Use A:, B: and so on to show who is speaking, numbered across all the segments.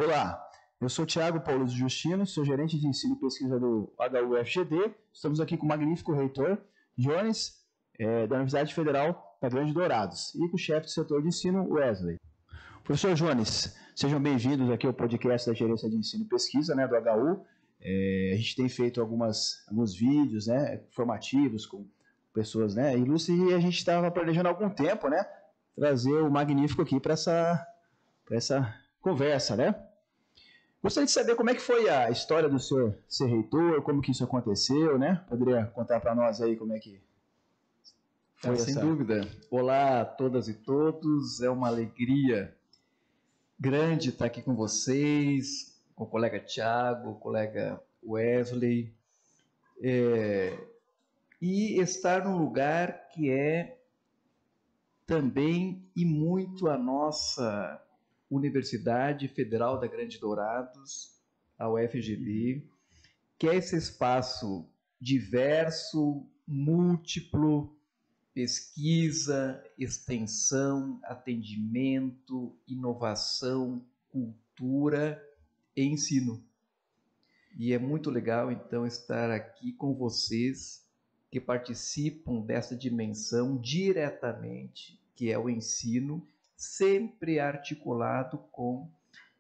A: Olá, eu sou Thiago Paulo Justino, sou gerente de ensino e pesquisa do HUFGD. Estamos aqui com o magnífico reitor Jones, da Universidade Federal da Grande Dourados, e com o chefe do setor de ensino, Wesley. Professor Jones, sejam bem-vindos aqui ao podcast da Gerência de Ensino e Pesquisa, do HU. A gente tem feito alguns vídeos, formativos com pessoas, ilustres, e a gente estava planejando há algum tempo, trazer o magnífico aqui para essa conversa, Gostaria de saber como é que foi a história do senhor ser reitor, como que isso aconteceu, Poderia contar para nós aí como é que foi
B: Sem dúvida. Olá a todas e todos, é uma alegria grande estar aqui com vocês, com o colega Thiago, o colega Wesley, e estar num lugar que é também e muito a nossa Universidade Federal da Grande Dourados, a UFGD, que é esse espaço diverso, múltiplo, pesquisa, extensão, atendimento, inovação, cultura e ensino. E é muito legal, então, estar aqui com vocês que participam dessa dimensão diretamente, que é o ensino, sempre articulado com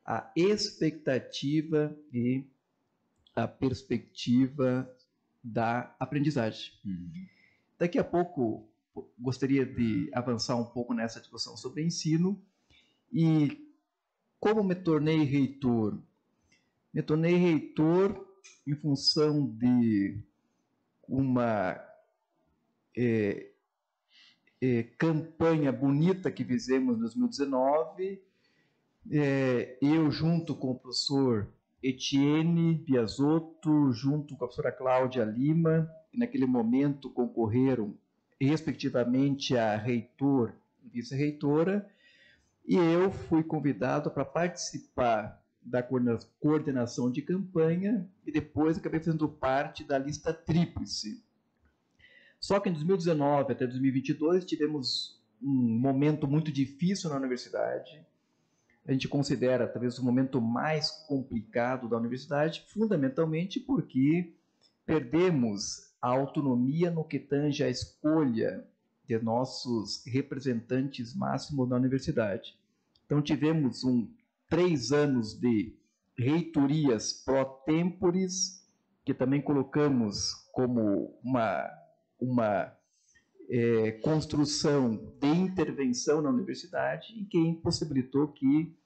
B: a expectativa e a perspectiva da aprendizagem. Daqui a pouco, gostaria de avançar um pouco nessa discussão sobre ensino. E como me tornei reitor? Me tornei reitor em função de uma campanha bonita que fizemos em 2019, eu junto com o professor Etienne Biasotto, junto com a professora Cláudia Lima, que naquele momento concorreram respectivamente a reitor e vice-reitora, e eu fui convidado para participar da coordenação de campanha e depois acabei fazendo parte da lista tríplice. Só que em 2019 até 2022 tivemos um momento muito difícil na universidade. A gente considera talvez o momento mais complicado da universidade, fundamentalmente porque perdemos a autonomia no que tange a escolha de nossos representantes máximos da universidade. Então tivemos 3 anos de reitorias pro tempores, que também colocamos como uma construção de intervenção na universidade, e que impossibilitou que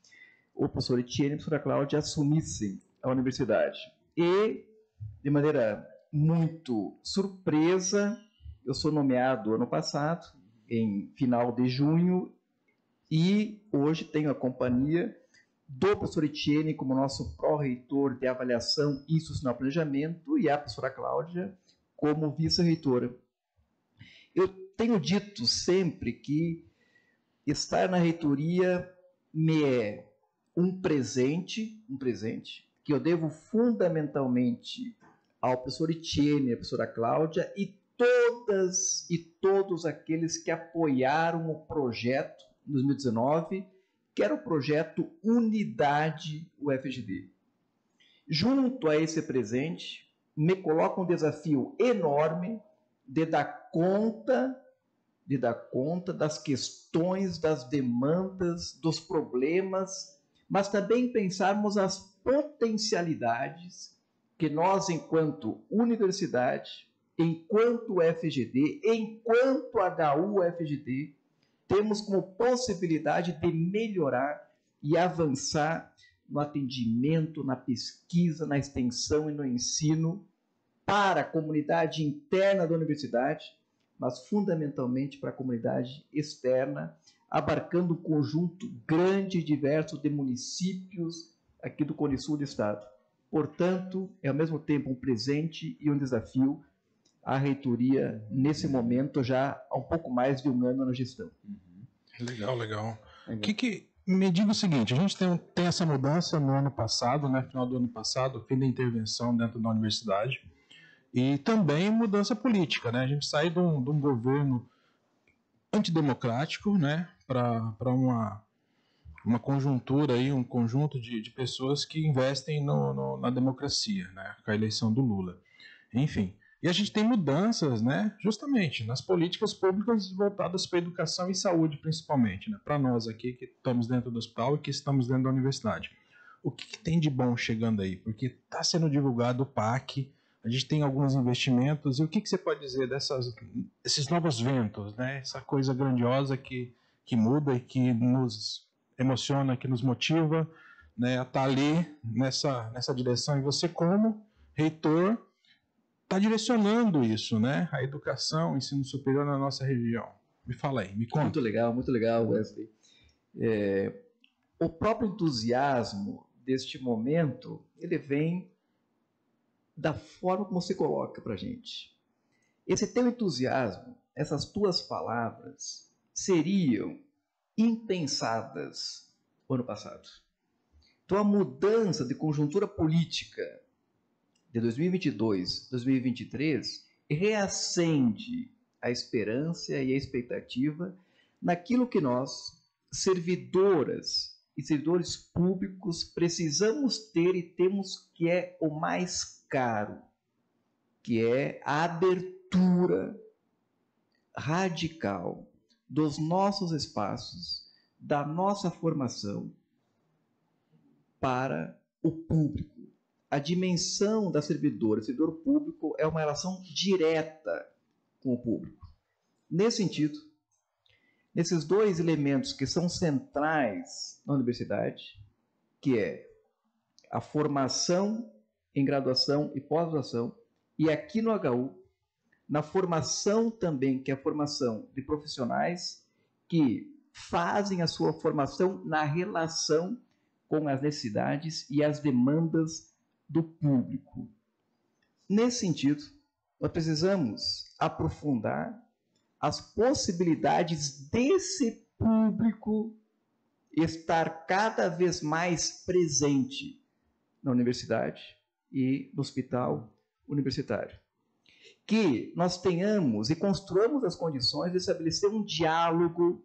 B: o professor Etienne e a professora Cláudia assumissem a universidade. E, de maneira muito surpresa, eu sou nomeado ano passado, em final de junho, e hoje tenho a companhia do professor Etienne como nosso pró-reitor de avaliação e institucional planejamento, e a professora Cláudia como vice-reitora. Eu tenho dito sempre que estar na reitoria me é um presente que eu devo fundamentalmente ao professor Etienne e à professora Cláudia e todos aqueles que apoiaram o projeto em 2019, que era o projeto Unidade UFGD. Junto a esse presente, me coloca um desafio enorme de dar conta das questões, das demandas, dos problemas, mas também pensarmos as potencialidades que nós, enquanto universidade, enquanto UFGD, enquanto HU-UFGD, temos como possibilidade de melhorar e avançar no atendimento, na pesquisa, na extensão e no ensino para a comunidade interna da universidade, mas fundamentalmente para a comunidade externa, abarcando um conjunto grande e diverso de municípios aqui do Cone Sul do Estado. Portanto, é ao mesmo tempo um presente e um desafio à reitoria nesse momento, já há um pouco mais de um ano na gestão.
C: Legal. Me diga o seguinte, a gente tem essa mudança no ano passado, final do ano passado, fim da intervenção dentro da universidade, e também mudança política, A gente sai de um governo antidemocrático, para uma conjuntura aí, um conjunto de pessoas que investem na democracia, né, com a eleição do Lula. Enfim, e a gente tem mudanças, né, justamente nas políticas públicas voltadas para educação e saúde, principalmente, né, para nós aqui que estamos dentro do hospital e que estamos dentro da universidade. O que tem de bom chegando aí? Porque está sendo divulgado o PAC, a gente tem alguns investimentos, e o que você pode dizer desses novos ventos, né, essa coisa grandiosa que muda e que nos emociona, que nos motiva, né, a estar ali nessa direção, e você como reitor está direcionando isso, né? A educação, o ensino superior na nossa região. Me fala aí, me conta.
B: Muito legal, Wesley. O próprio entusiasmo deste momento, ele vem da forma como você coloca para a gente. Esse teu entusiasmo, essas tuas palavras, seriam impensadas no ano passado. Então, a mudança de conjuntura política de 2022, 2023, reacende a esperança e a expectativa naquilo que nós, servidoras e servidores públicos, precisamos ter e temos, que é o mais caro, que é a abertura radical dos nossos espaços, da nossa formação para o público. A dimensão da servidora, servidor público, é uma relação direta com o público. Nesse sentido, nesses dois elementos que são centrais na universidade, que é a formação em graduação e pós-graduação, e aqui no HU, na formação também, que é a formação de profissionais que fazem a sua formação na relação com as necessidades e as demandas do público. Nesse sentido, nós precisamos aprofundar as possibilidades desse público estar cada vez mais presente na universidade e no hospital universitário. Que nós tenhamos e construamos as condições de estabelecer um diálogo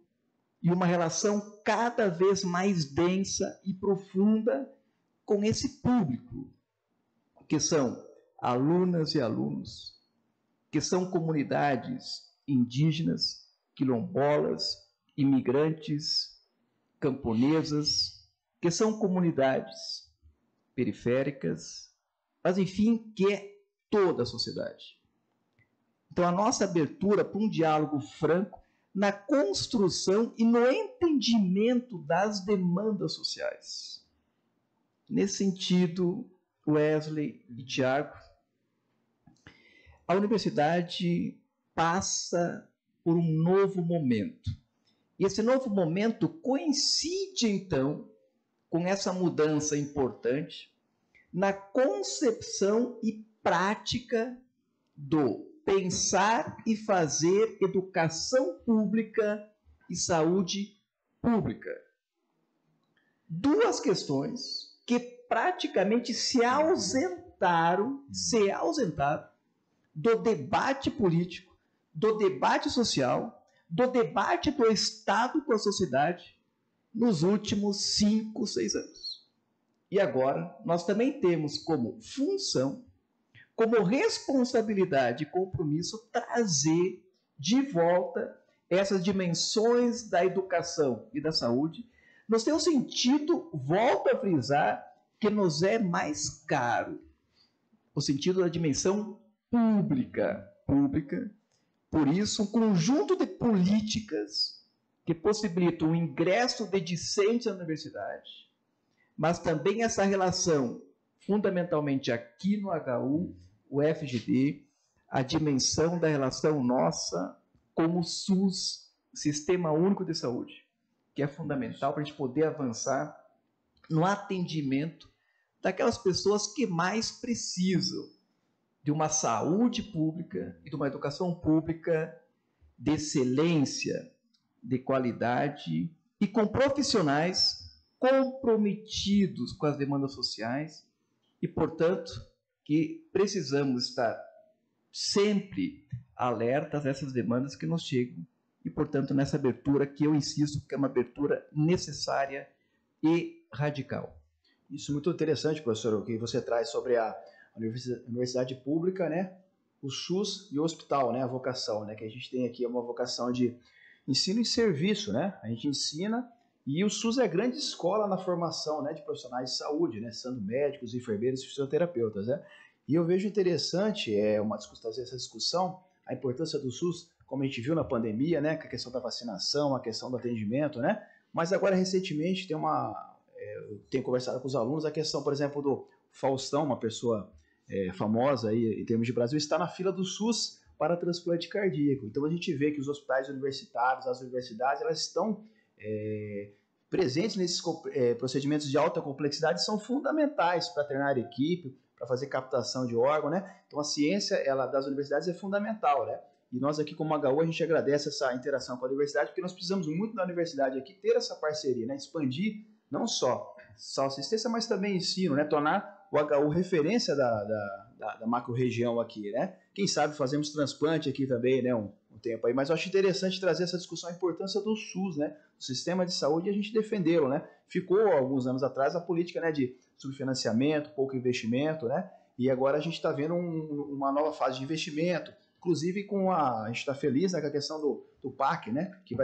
B: e uma relação cada vez mais densa e profunda com esse público, que são alunas e alunos, que são comunidades indígenas, quilombolas, imigrantes, camponesas, que são comunidades periféricas, mas enfim, que é toda a sociedade. Então, a nossa abertura para um diálogo franco na construção e no entendimento das demandas sociais. Nesse sentido, Wesley e Tiago, a universidade passa por um novo momento. E esse novo momento coincide, então, com essa mudança importante na concepção e prática do pensar e fazer educação pública e saúde pública. Duas questões que praticamente se ausentaram do debate político, do debate social, do debate do Estado com a sociedade nos últimos 5, 6 anos. E agora nós também temos como função, como responsabilidade e compromisso, trazer de volta essas dimensões da educação e da saúde, no seu sentido, volto a frisar, que nos é mais caro, o sentido da dimensão pública. Por isso, um conjunto de políticas que possibilitam o ingresso de discentes na universidade, mas também essa relação, fundamentalmente aqui no HU, o FGD, a dimensão da relação nossa com o SUS, Sistema Único de Saúde, que é fundamental para a gente poder avançar no atendimento daquelas pessoas que mais precisam de uma saúde pública e de uma educação pública de excelência, de qualidade e com profissionais comprometidos com as demandas sociais e, portanto, que precisamos estar sempre alertas a essas demandas que nos chegam e, portanto, nessa abertura que eu insisto que é uma abertura necessária e radical.
A: Isso é muito interessante, professor, o que você traz sobre a universidade pública, né? O SUS e o hospital, né? A vocação, né? Que a gente tem aqui é uma vocação de ensino e serviço, né? A gente ensina e o SUS é a grande escola na formação, né, de profissionais de saúde, né? Sendo médicos, enfermeiros e fisioterapeutas, né? E eu vejo interessante trazer essa discussão, a importância do SUS, como a gente viu na pandemia, né? Com a questão da vacinação, a questão do atendimento, né? Mas agora, recentemente, eu tenho conversado com os alunos a questão, por exemplo, do Faustão, uma pessoa famosa aí, em termos de Brasil, está na fila do SUS para transplante cardíaco. Então a gente vê que os hospitais universitários, as universidades, elas estão presentes nesses procedimentos de alta complexidade, são fundamentais para treinar equipe, para fazer captação de órgão, né? Então a ciência das universidades é fundamental, né? E nós aqui como HU, a gente agradece essa interação com a universidade, porque nós precisamos muito da universidade aqui ter essa parceria, né? Expandir não só assistência, mas também ensino, né? Tornar o HU referência da macro-região aqui, né? Quem sabe fazemos transplante aqui também, né? Um tempo aí. Mas eu acho interessante trazer essa discussão, a importância do SUS, né? Do sistema de saúde, e a gente defendê-lo, né? Ficou, alguns anos atrás, a política, né, de subfinanciamento, pouco investimento, né? E agora a gente está vendo uma nova fase de investimento, inclusive a gente está feliz, né, com a questão do PAC, né? Que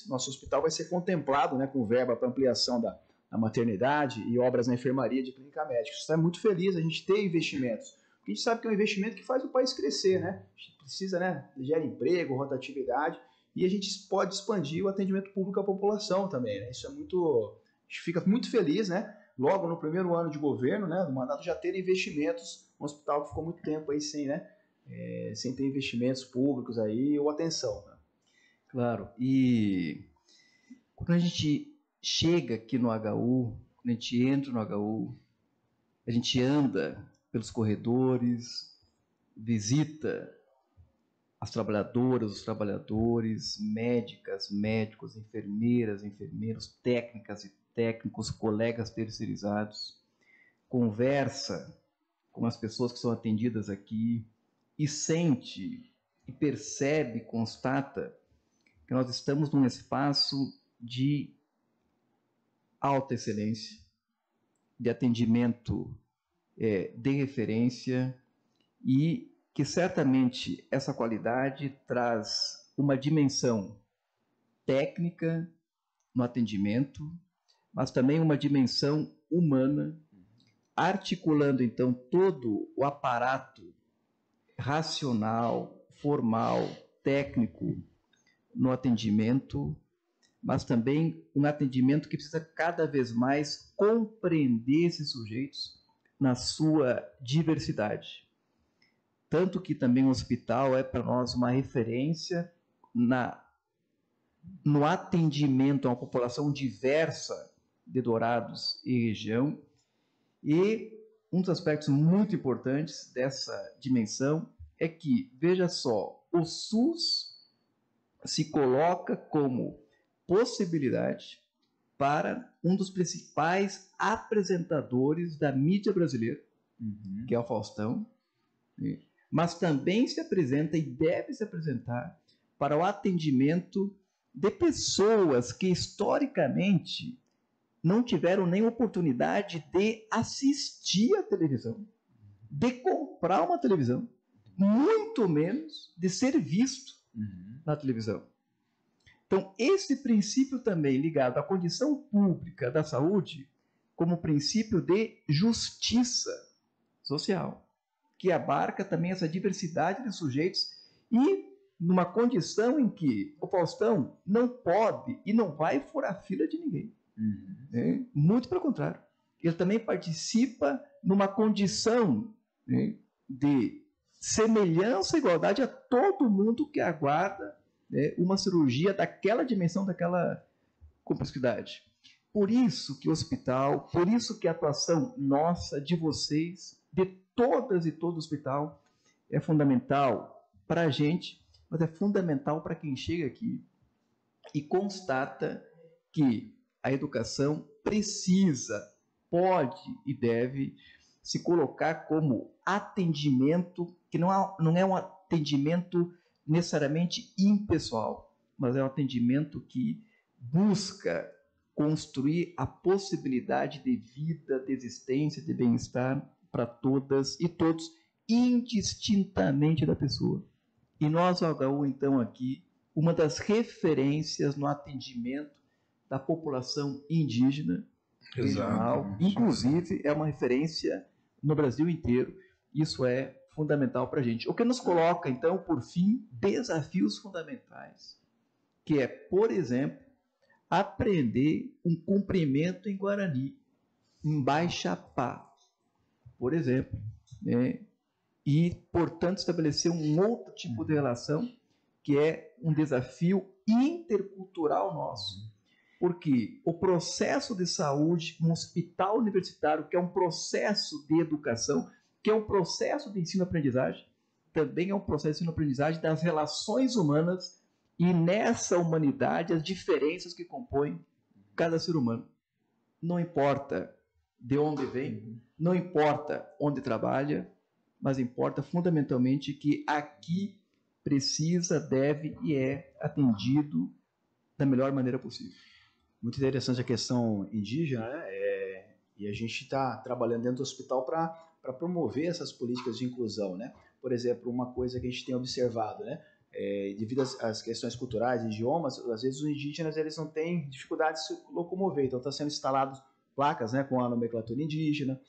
A: nosso hospital vai ser contemplado, né, com verba para ampliação da maternidade e obras na enfermaria de clínica médica. Isso é muito feliz a gente ter investimentos. Porque a gente sabe que é um investimento que faz o país crescer, né? A gente precisa, né? Gera emprego, rotatividade, e a gente pode expandir o atendimento público à população também, né? Isso é muito... A gente fica muito feliz, né? Logo no primeiro ano de governo, né, do mandato, já ter investimentos. Um hospital que ficou muito tempo aí sem, né? Sem ter investimentos públicos aí ou atenção. Né?
B: Claro. E quando a gente chega aqui no HU, quando a gente entra no HU, a gente anda pelos corredores, visita as trabalhadoras, os trabalhadores, médicas, médicos, enfermeiras, enfermeiros, técnicas e técnicos, colegas terceirizados, conversa com as pessoas que são atendidas aqui e sente e percebe, constata que nós estamos num espaço de alta excelência, de atendimento de referência, e que certamente essa qualidade traz uma dimensão técnica no atendimento, mas também uma dimensão humana, articulando então todo o aparato racional, formal, técnico no atendimento, mas também um atendimento que precisa cada vez mais compreender esses sujeitos na sua diversidade. Tanto que também o hospital é para nós uma referência no atendimento a uma população diversa de Dourados e região. E um dos aspectos muito importantes dessa dimensão é que, veja só, o SUS se coloca como possibilidade para um dos principais apresentadores da mídia brasileira, que é o Faustão, mas também se apresenta e deve se apresentar para o atendimento de pessoas que historicamente não tiveram nem oportunidade de assistir à televisão, de comprar uma televisão, muito menos de ser visto na televisão. Então, esse princípio também ligado à condição pública da saúde, como princípio de justiça social, que abarca também essa diversidade de sujeitos e numa condição em que o Faustão não pode e não vai furar a fila de ninguém. Muito pelo contrário. Ele também participa numa condição de semelhança e igualdade a todo mundo que aguarda uma cirurgia daquela dimensão, daquela complexidade. Por isso que o hospital, por isso que a atuação nossa, de vocês, de todas e todo hospital, é fundamental para a gente, mas é fundamental para quem chega aqui e constata que a educação precisa, pode e deve se colocar como atendimento, que não é um atendimento necessariamente impessoal, mas é um atendimento que busca construir a possibilidade de vida, de existência, de bem-estar para todas e todos, indistintamente da pessoa. E nós, o HU, então, aqui, uma das referências no atendimento da população indígena regional, inclusive é uma referência no Brasil inteiro. Isso é fundamental para a gente. O que nos coloca, então, por fim, desafios fundamentais, que é, por exemplo, aprender um cumprimento em Guarani, em Baixapá, por exemplo, né? E, portanto, estabelecer um outro tipo de relação, que é um desafio intercultural nosso. Porque o processo de saúde, um hospital universitário, que é um processo de educação, que é um processo de ensino-aprendizagem, também é um processo de ensino-aprendizagem das relações humanas e nessa humanidade as diferenças que compõem cada ser humano. Não importa de onde vem, não importa onde trabalha, mas importa fundamentalmente que aqui precisa, deve e é atendido da melhor maneira possível.
A: Muito interessante a questão indígena, né? E a gente está trabalhando dentro do hospital para promover essas políticas de inclusão, né? Por exemplo, uma coisa que a gente tem observado, né? Devido às questões culturais, idiomas, às vezes os indígenas eles não têm dificuldade de se locomover, então está sendo instalados placas, né, com a nomenclatura indígena.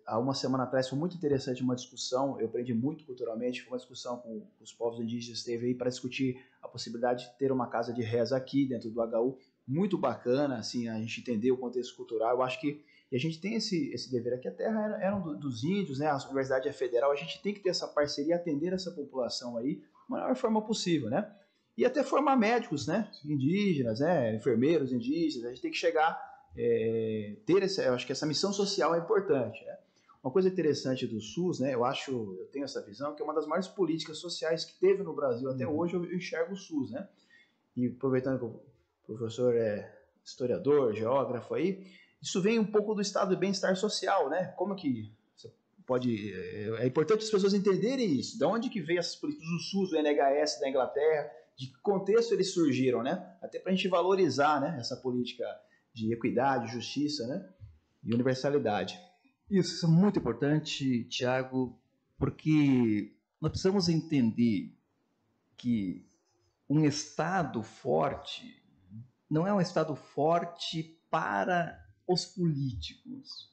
A: Há uma semana atrás foi muito interessante uma discussão, eu aprendi muito culturalmente, foi uma discussão com os povos indígenas, esteve aí para discutir a possibilidade de ter uma casa de reza aqui dentro do HU, muito bacana, assim, a gente entender o contexto cultural. Eu acho que a gente tem esse dever aqui, a terra era dos índios, né, a universidade é federal, a gente tem que ter essa parceria, atender essa população aí da melhor forma possível, né, e até formar médicos, né, indígenas, né, enfermeiros indígenas, a gente tem que chegar eu acho que essa missão social é importante, né? Uma coisa interessante do SUS, né, eu tenho essa visão, que é uma das maiores políticas sociais que teve no Brasil até hoje, eu enxergo o SUS, né? E aproveitando que o professor é historiador, geógrafo aí, isso vem um pouco do estado de bem-estar social, né? Como que você pode... É importante as pessoas entenderem isso, de onde que veio essas políticas do SUS, do NHS da Inglaterra, de que contexto eles surgiram, né? Até para a gente valorizar, né, essa política de equidade, justiça, né, e universalidade.
B: Isso é muito importante, Tiago, porque nós precisamos entender que um Estado forte não é um Estado forte para os políticos,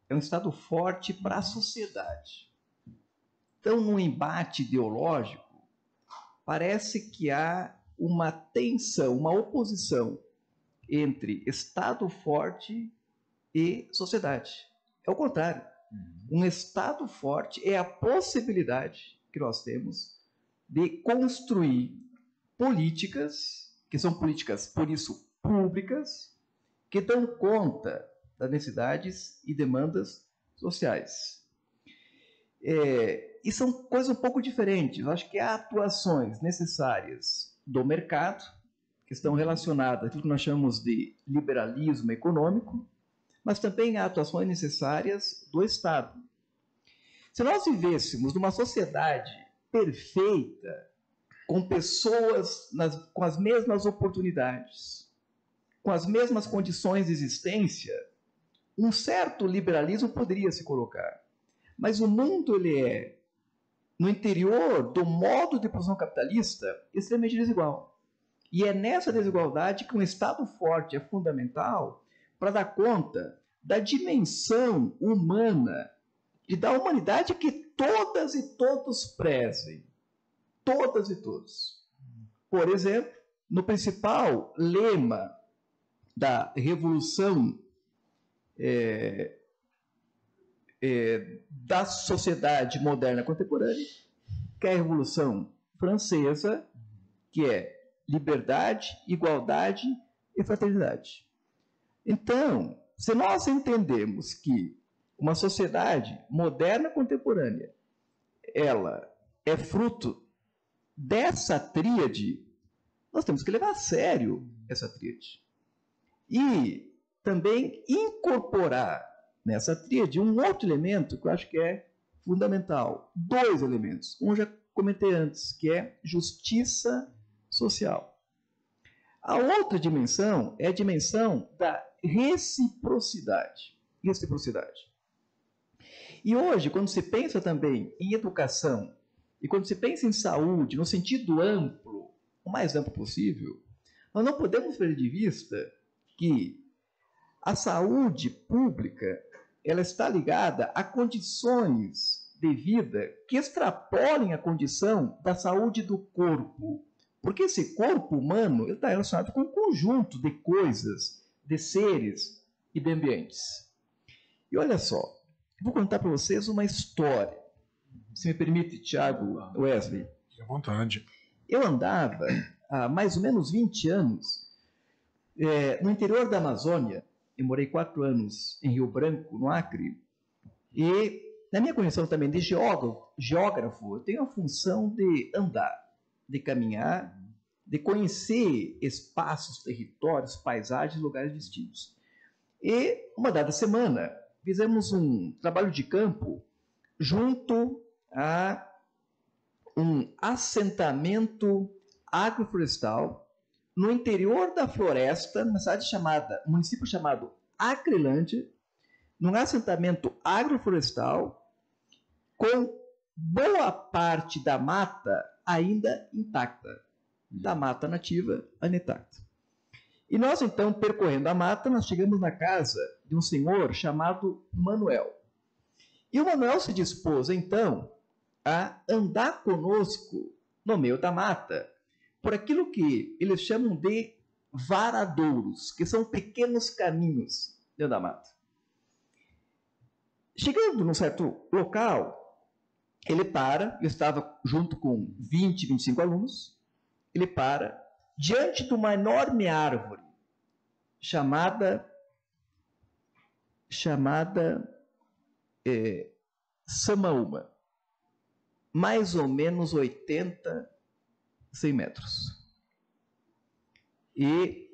B: é um Estado forte para a sociedade. Então, no embate ideológico, parece que há uma tensão, uma oposição entre Estado forte e sociedade. É o contrário. Um Estado forte é a possibilidade que nós temos de construir políticas, que são políticas, por isso, públicas, que dão conta das necessidades e demandas sociais. E são coisas um pouco diferentes. Eu acho que há atuações necessárias do mercado, que estão relacionadas àquilo que nós chamamos de liberalismo econômico, mas também há atuações necessárias do Estado. Se nós vivêssemos numa sociedade perfeita, com pessoas com as mesmas oportunidades, com as mesmas condições de existência, um certo liberalismo poderia se colocar. Mas o mundo ele é, no interior do modo de produção capitalista, extremamente desigual. E é nessa desigualdade que um Estado forte é fundamental para dar conta da dimensão humana e da humanidade que todas e todos prezem. Todas e todos. Por exemplo, no principal lema da Revolução da sociedade moderna contemporânea, que é a Revolução Francesa, que é liberdade, igualdade e fraternidade. Então, se nós entendemos que uma sociedade moderna contemporânea, ela é fruto dessa tríade, nós temos que levar a sério essa tríade. E também incorporar nessa tríade um outro elemento que eu acho que é fundamental. 2 elementos. Um já comentei antes, que é justiça social. A outra dimensão é a dimensão da reciprocidade. Reciprocidade. E hoje, quando se pensa também em educação, e quando se pensa em saúde, no sentido amplo, o mais amplo possível, nós não podemos perder de vista que a saúde pública ela está ligada a condições de vida que extrapolem a condição da saúde do corpo. Porque esse corpo humano está relacionado com um conjunto de coisas, de seres e de ambientes. E olha só, vou contar para vocês uma história. Se me permite, Tiago, Wesley.
C: Fique à vontade.
B: Eu andava há mais ou menos 20 anos no interior da Amazônia. Eu morei 4 anos em Rio Branco, no Acre. E na minha condição também de geógrafo, eu tenho a função de andar, de caminhar, de conhecer espaços, territórios, paisagens, lugares distintos. E uma dada semana, fizemos um trabalho de campo junto a um assentamento agroflorestal no interior da floresta, numa cidade chamada, um município chamado Acrelândia, num assentamento agroflorestal com boa parte da mata ainda intacta, da mata nativa ainda intacta. E nós, então, percorrendo a mata, nós chegamos na casa de um senhor chamado Manuel. E o Manuel se dispôs, então, a andar conosco no meio da mata, por aquilo que eles chamam de varadouros, que são pequenos caminhos dentro da mata. Chegando num certo local, ele para, eu estava junto com 20, 25 alunos, ele para diante de uma enorme árvore chamada Samaúma, mais ou menos 80, 100 metros. E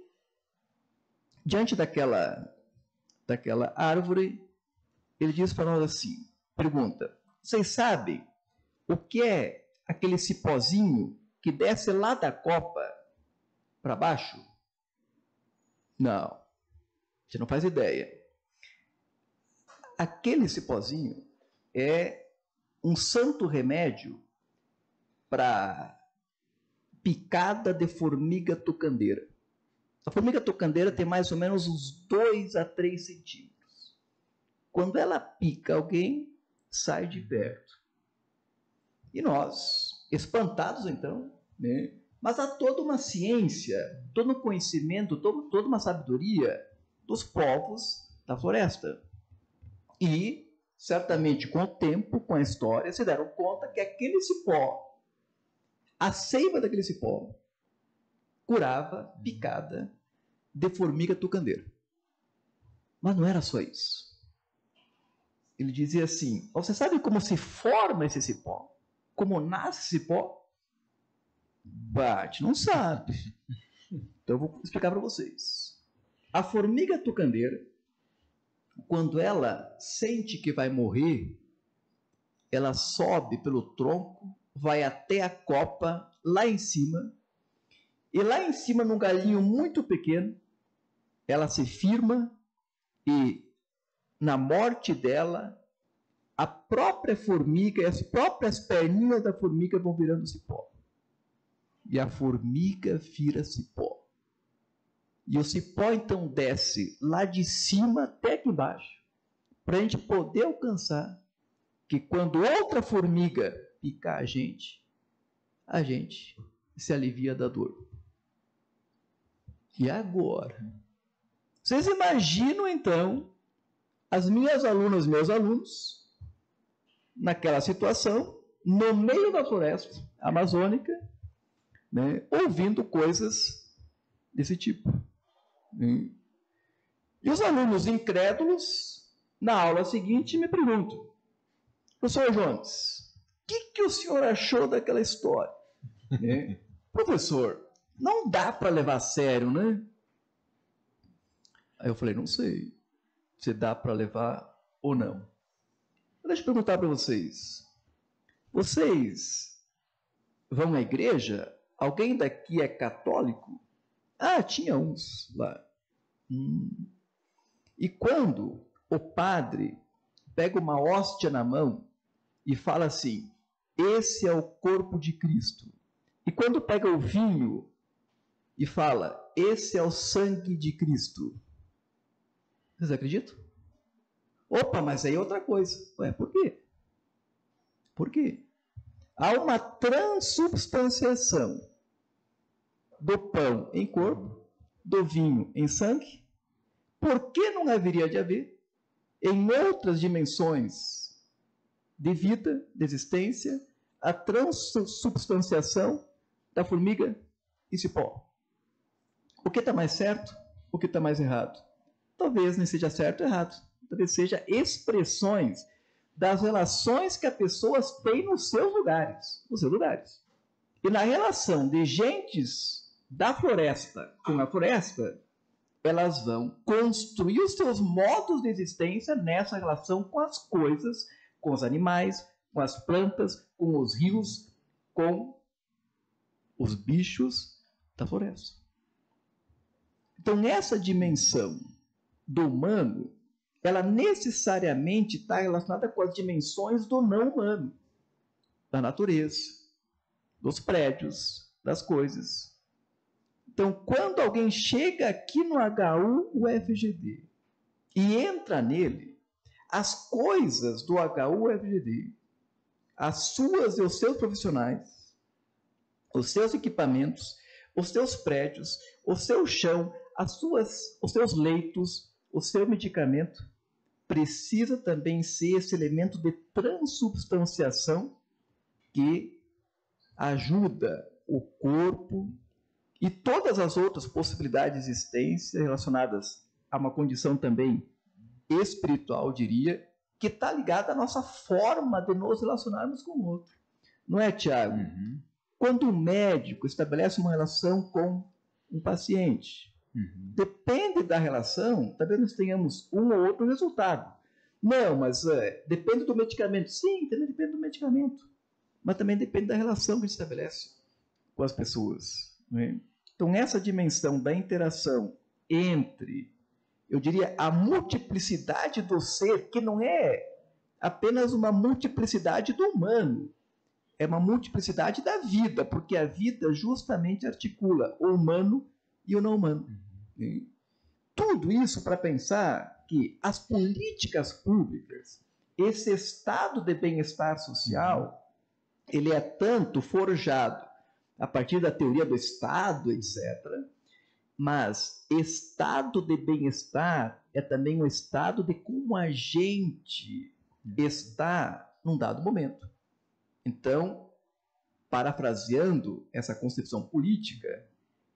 B: diante daquela árvore, ele diz para nós assim, pergunta, vocês sabem o que é aquele cipózinho que desce lá da copa para baixo? Não, você não faz ideia. Aquele cipózinho é um santo remédio para picada de formiga tucandeira. A formiga tucandeira tem mais ou menos uns 2 a 3 centímetros. Quando ela pica alguém, sai de perto. E nós, espantados então, né? Mas há toda uma ciência, todo um conhecimento, toda uma sabedoria dos povos da floresta. E, certamente, com o tempo, com a história, se deram conta que aquele cipó, a seiva daquele cipó, curava picada de formiga tucandeira. Mas não era só isso. Ele dizia assim, você sabe como se forma esse cipó? Como nasce esse cipó? Bate, não sabe. Então eu vou explicar para vocês. A formiga tucandeira, quando ela sente que vai morrer, ela sobe pelo tronco, vai até a copa, lá em cima, e lá em cima, num galinho muito pequeno, ela se firma e, na morte dela, a própria formiga e as próprias perninhas da formiga vão virando cipó. E a formiga vira cipó. E o cipó, então, desce lá de cima até aqui embaixo, para a gente poder alcançar que quando outra formiga picar a gente se alivia da dor. E agora? Vocês imaginam, então, as minhas alunas, meus alunos, naquela situação, no meio da floresta amazônica, né, ouvindo coisas desse tipo. E os alunos incrédulos, na aula seguinte, me perguntam, professor Jones, o que o senhor achou daquela história? Professor, não dá para levar a sério, né? Aí eu falei, não sei se dá para levar ou não. Deixa eu perguntar para vocês. Vocês vão à igreja? Alguém daqui é católico? Ah, tinha uns lá. E quando o padre pega uma hóstia na mão e fala assim, esse é o corpo de Cristo. E quando pega o vinho e fala, esse é o sangue de Cristo. Vocês acreditam? Opa, mas aí é outra coisa. Ué, por quê? Por quê? Há uma transubstanciação do pão em corpo, do vinho em sangue. Por que não haveria de haver em outras dimensões de vida, de existência, a transubstanciação da formiga e cipó? O que está mais certo? O que está mais errado? Talvez nem seja certo ou errado. Talvez seja expressões das relações que as pessoas têm nos seus lugares. Nos seus lugares. E na relação de gentes da floresta com a floresta, elas vão construir os seus modos de existência nessa relação com as coisas, com os animais, com as plantas, com os rios, com os bichos da floresta. Então, nessa dimensão do humano, ela necessariamente está relacionada com as dimensões do não humano, da natureza, dos prédios, das coisas. Então, quando alguém chega aqui no HU-UFGD e entra nele, as coisas do HU-UFGD, as suas e os seus profissionais, os seus equipamentos, os seus prédios, o seu chão, os seus leitos, o seu medicamento, precisa também ser esse elemento de transubstanciação que ajuda o corpo e todas as outras possibilidades de existência relacionadas a uma condição também espiritual, diria, que está ligada à nossa forma de nos relacionarmos com o outro. Não é, Tiago?
D: Uhum.
B: Quando um médico estabelece uma relação com um paciente, depende da relação, talvez nós tenhamos um ou outro resultado. Não, mas depende do medicamento. Sim, também depende do medicamento. Mas também depende da relação que a gente estabelece com as pessoas. Né? Então, essa dimensão da interação entre, eu diria, a multiplicidade do ser, que não é apenas uma multiplicidade do humano, é uma multiplicidade da vida, porque a vida justamente articula o humano e o não humano. Tudo isso para pensar que as políticas públicas, esse estado de bem-estar social, ele é tanto forjado a partir da teoria do Estado, etc., mas estado de bem-estar é também um estado de como a gente está num dado momento. Então, parafraseando essa concepção política,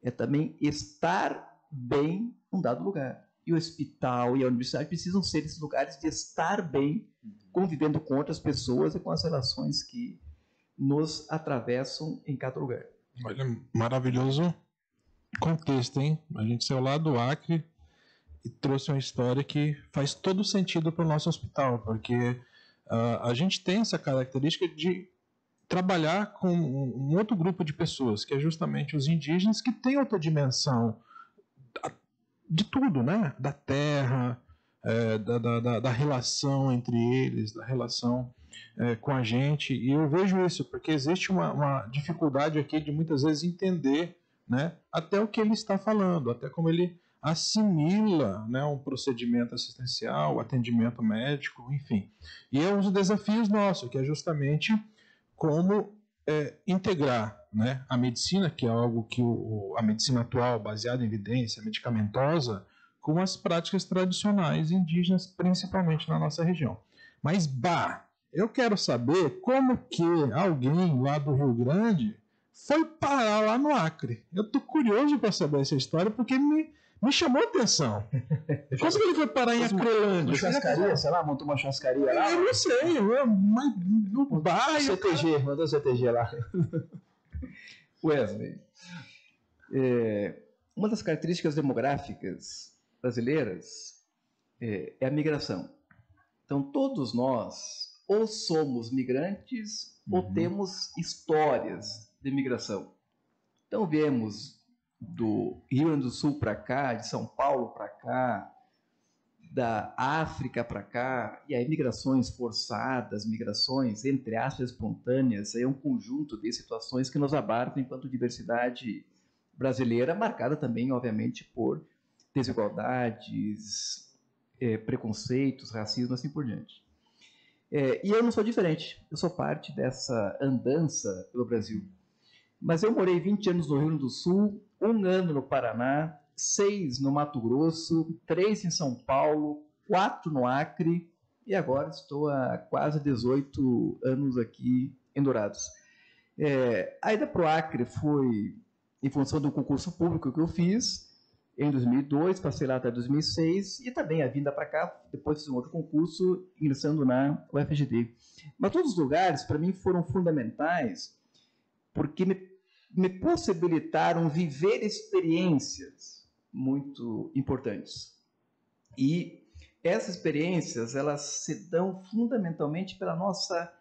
B: é também estar bem num dado lugar. E o hospital e a universidade precisam ser esses lugares de estar bem, convivendo com outras pessoas e com as relações que nos atravessam em cada lugar.
C: Olha, maravilhoso contexto, hein? A gente saiu lá do Acre e trouxe uma história que faz todo sentido para o nosso hospital, porque a gente tem essa característica de trabalhar com um outro grupo de pessoas, que é justamente os indígenas, que tem outra dimensão de tudo, né? Da terra, da relação entre eles, da relação com a gente. E eu vejo isso, porque existe uma dificuldade aqui de muitas vezes entender, né, até o que ele está falando, até como ele assimila, né, um procedimento assistencial, atendimento médico, enfim. E é um dos desafios nossos, que é justamente como integrar, né, a medicina, que é algo que a medicina atual, baseada em evidência, medicamentosa, com as práticas tradicionais indígenas, principalmente na nossa região. Mas, eu quero saber como que alguém lá do Rio Grande foi parar lá no Acre. Eu estou curioso para saber essa história, porque me chamou a atenção. Como que ele foi parar em Acrelândia?
A: Uma churrascaria, sei lá, montou uma churrascaria lá?
C: Eu não sei, mas no bairro...
A: CTG, mandou CTG lá.
B: Wesley, uma das características demográficas brasileiras é a migração. Então, todos nós ou somos migrantes ou temos histórias de migração. Então, viemos do Rio Grande do Sul para cá, de São Paulo para cá, da África para cá, e aí migrações forçadas, migrações, entre aspas, espontâneas, é um conjunto de situações que nos abarcam enquanto diversidade brasileira, marcada também, obviamente, por desigualdades, preconceitos, racismo, assim por diante. E eu não sou diferente, eu sou parte dessa andança pelo Brasil. Mas eu morei 20 anos no Rio Grande do Sul, 1 ano no Paraná, 6 no Mato Grosso, 3 em São Paulo, 4 no Acre e agora estou há quase 18 anos aqui em Dourados. A ida para o Acre foi em função de um concurso público que eu fiz em 2002, passei lá até 2006 e também a vinda para cá, depois fiz um outro concurso ingressando na UFGD. Mas todos os lugares para mim foram fundamentais porque me possibilitaram viver experiências muito importantes. E essas experiências, elas se dão fundamentalmente pela nossa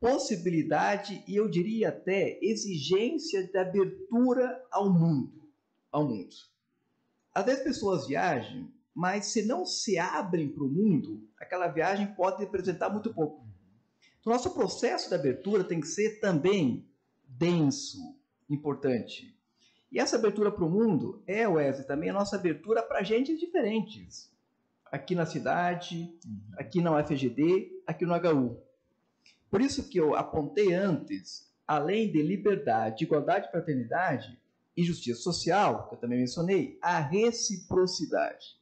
B: possibilidade e eu diria até exigência de abertura ao mundo. Às vezes pessoas viajam, mas se não se abrem para o mundo, aquela viagem pode representar muito pouco. Então, nosso processo de abertura tem que ser também denso, importante. E essa abertura para o mundo Wesley, também a nossa abertura para agentes diferentes. Aqui na cidade, aqui na UFGD, aqui no HU. Por isso que eu apontei antes, além de liberdade, igualdade, fraternidade e justiça social, que eu também mencionei, a reciprocidade.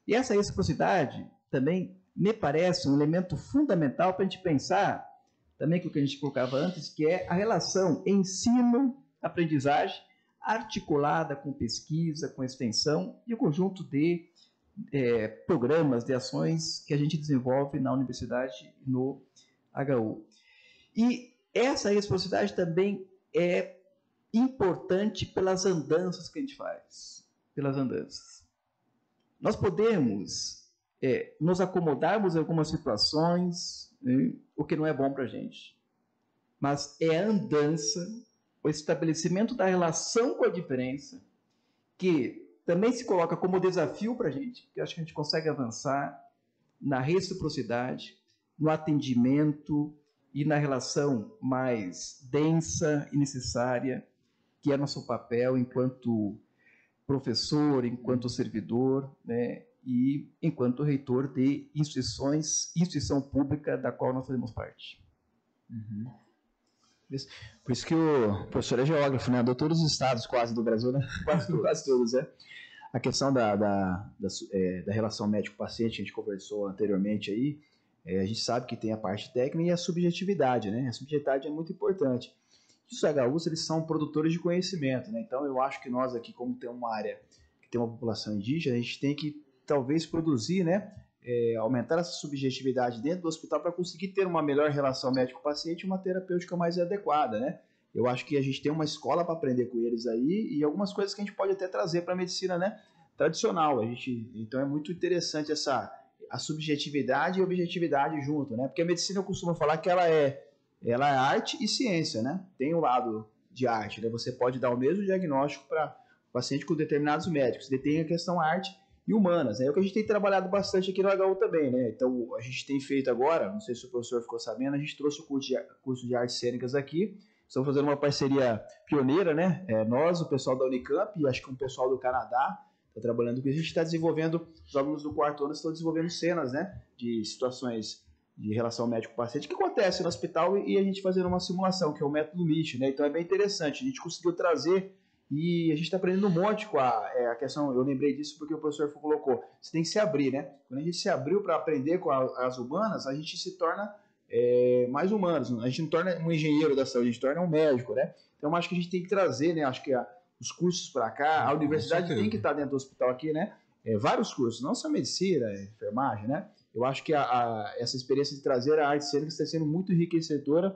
B: E essa reciprocidade também me parece um elemento fundamental para a gente pensar também que o que a gente colocava antes, que é a relação ensino-aprendizagem articulada com pesquisa, com extensão e o conjunto de programas, de ações que a gente desenvolve na universidade no HU. E essa reciprocidade também é importante pelas andanças que a gente faz, Nós podemos nos acomodarmos em algumas situações, o que não é bom para a gente. Mas é a andança, o estabelecimento da relação com a diferença, que também se coloca como desafio para a gente, que eu acho que a gente consegue avançar na reciprocidade, no atendimento e na relação mais densa e necessária, que é nosso papel enquanto professor, enquanto servidor, né? E enquanto reitor de instituição pública da qual nós fazemos parte.
A: Por isso que o professor é geógrafo, né? Andou todos os estados quase do Brasil, né? Quase todos, né? A questão da relação médico-paciente que a gente conversou anteriormente aí, a gente sabe que tem a parte técnica e a subjetividade, né? A subjetividade é muito importante. Os HUs, eles são produtores de conhecimento, né? Então, eu acho que nós aqui, como tem uma área que tem uma população indígena, a gente tem que talvez produzir, né, aumentar essa subjetividade dentro do hospital para conseguir ter uma melhor relação médico-paciente e uma terapêutica mais adequada, né? Eu acho que a gente tem uma escola para aprender com eles aí e algumas coisas que a gente pode até trazer para a medicina, né, tradicional. Então é muito interessante a subjetividade e objetividade junto, né? Porque a medicina eu costumo falar que ela é arte e ciência, né? Tem um lado de arte, né? Você pode dar o mesmo diagnóstico para o paciente com determinados médicos. Ele tem a questão arte e humanas, né? É o que a gente tem trabalhado bastante aqui no HU também, né? Então, a gente tem feito agora, não sei se o professor ficou sabendo, a gente trouxe o curso de artes cênicas aqui, estamos fazendo uma parceria pioneira, né? Nós, o pessoal da Unicamp e acho que o pessoal do Canadá está trabalhando com isso. A gente está desenvolvendo, os alunos do 4º ano estão desenvolvendo cenas, né? De situações de relação médico-paciente que acontece no hospital e a gente fazendo uma simulação, que é o método MIT, né? Então, é bem interessante, a gente conseguiu trazer. E a gente está aprendendo um monte com a questão, eu lembrei disso porque o professor colocou, você tem que se abrir, né? Quando a gente se abriu para aprender com as humanas, a gente se torna mais humanos, a gente não torna um engenheiro da saúde, a gente torna um médico, né? Então acho que a gente tem que trazer, né? Acho que os cursos para cá, a universidade tem que estar dentro do hospital aqui, né? Vários cursos, não só medicina, enfermagem, né? Eu acho que essa experiência de trazer a arte cênica está sendo muito enriquecedora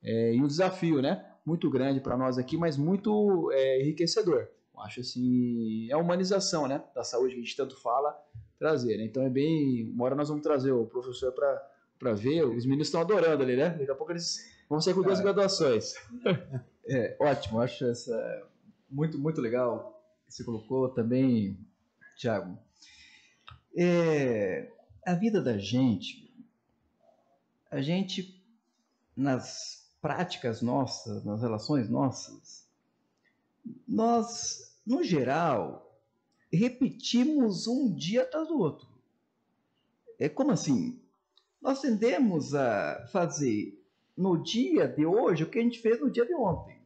A: e um desafio, né? Muito grande para nós aqui, mas muito enriquecedor. Eu acho assim, é a humanização, né, da saúde que a gente tanto fala, trazer, né? Então uma hora nós vamos trazer o professor para ver, os meninos estão adorando ali, né? Daqui a pouco eles vão sair com 2 graduações.
B: Ótimo, acho essa muito legal que você colocou também, Thiago. A vida da gente, nas práticas nossas, nas relações nossas, nós, no geral, repetimos um dia atrás do outro. Como assim? Nós tendemos a fazer no dia de hoje o que a gente fez no dia de ontem.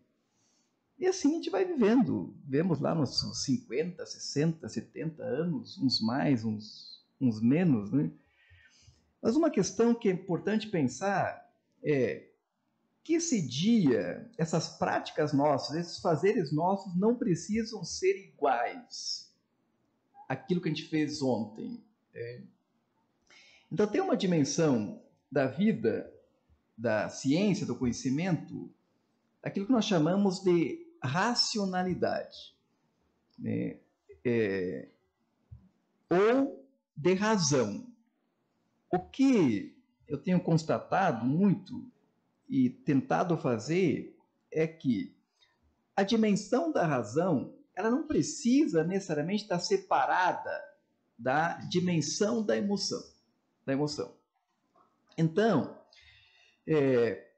B: E assim a gente vai vivendo. Vivemos lá nos 50, 60, 70 anos, uns mais, uns menos, né? Mas uma questão que é importante pensar é que esse dia, essas práticas nossas, esses fazeres nossos não precisam ser iguais àquilo que a gente fez ontem. Então tem uma dimensão da vida, da ciência, do conhecimento, aquilo que nós chamamos de racionalidade, né? Ou de razão. O que eu tenho constatado muito e tentado fazer é que a dimensão da razão, ela não precisa necessariamente estar separada da dimensão da emoção. Então,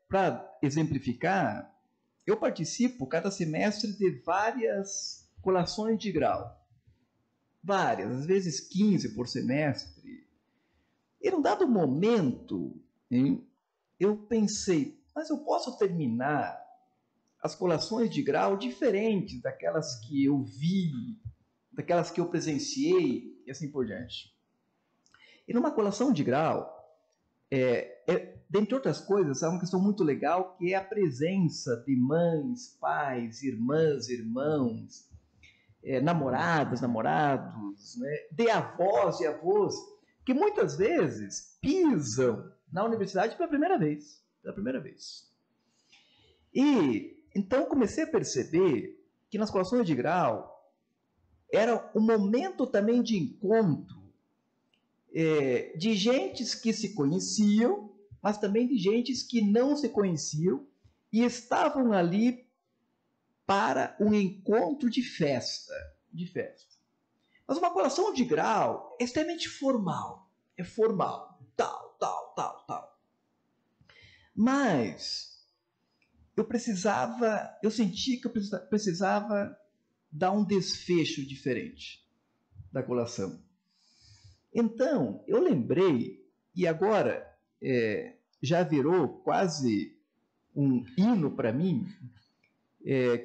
B: para exemplificar, eu participo cada semestre de várias colações de grau. Várias, às vezes 15 por semestre. E num dado momento, eu pensei, mas eu posso terminar as colações de grau diferentes daquelas que eu vi, daquelas que eu presenciei e assim por diante. E numa colação de grau, dentre outras coisas, há uma questão muito legal que é a presença de mães, pais, irmãs, irmãos, namoradas, namorados, né, de avós e avós, que muitas vezes pisam na universidade pela primeira vez. E então comecei a perceber que nas colações de grau era um momento também de encontro de gentes que se conheciam, mas também de gentes que não se conheciam e estavam ali para um encontro de festa. Mas uma colação de grau é extremamente formal. É formal. Tal. Mas eu senti que eu precisava dar um desfecho diferente da colação. Então, eu lembrei, e agora já virou quase um hino para mim,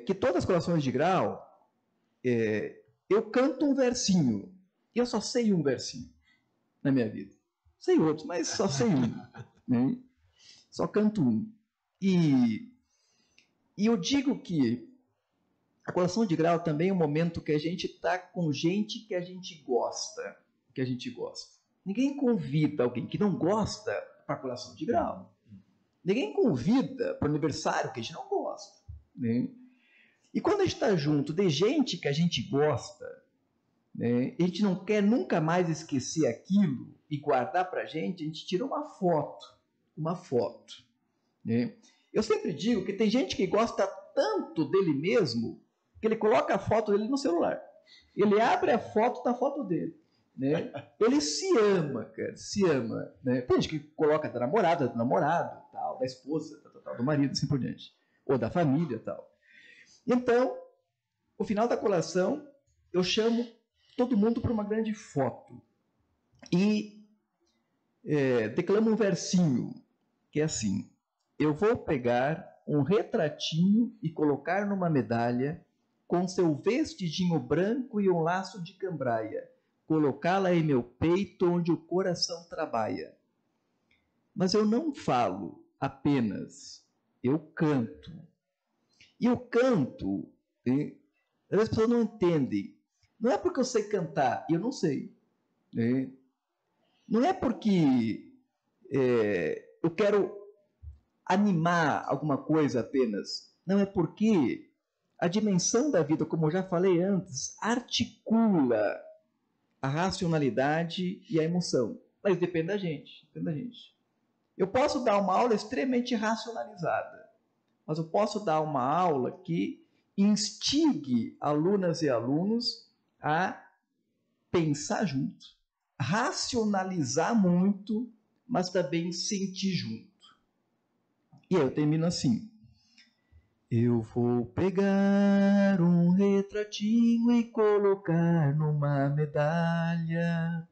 B: que todas as colações de grau, eu canto um versinho. E eu só sei um versinho na minha vida. Sei outros, mas só sei um. Né? Só canto um. E eu digo que a colação de grau também é um momento que a gente está com gente que a gente gosta. Ninguém convida alguém que não gosta para a colação de grau. Ninguém convida para o aniversário que a gente não gosta. Né? E quando a gente está junto de gente que a gente gosta, né, a gente não quer nunca mais esquecer aquilo e guardar para a gente tira uma foto. Né? Eu sempre digo que tem gente que gosta tanto dele mesmo que ele coloca a foto dele no celular. Ele abre a foto da foto dele. Né? Ele se ama, cara, né? Tem gente que coloca da namorada, do namorado, tal, da esposa, tal, do marido, assim por diante, ou da família, tal. Então, no final da colação, eu chamo todo mundo para uma grande foto e declamo um versinho que é assim: eu vou pegar um retratinho e colocar numa medalha com seu vestidinho branco e um laço de cambraia, colocá-la em meu peito onde o coração trabalha. Mas eu não falo apenas, eu canto. E eu canto, as pessoas não entendem. Não é porque eu sei cantar, e eu não sei. Não é porque eu quero animar alguma coisa apenas. Não, é porque a dimensão da vida, como eu já falei antes, articula a racionalidade e a emoção. Mas depende da gente. Eu posso dar uma aula extremamente racionalizada, mas eu posso dar uma aula que instigue alunas e alunos a pensar junto, racionalizar muito, mas também sentir junto. E aí eu termino assim. Eu vou pegar um retratinho e colocar numa medalha,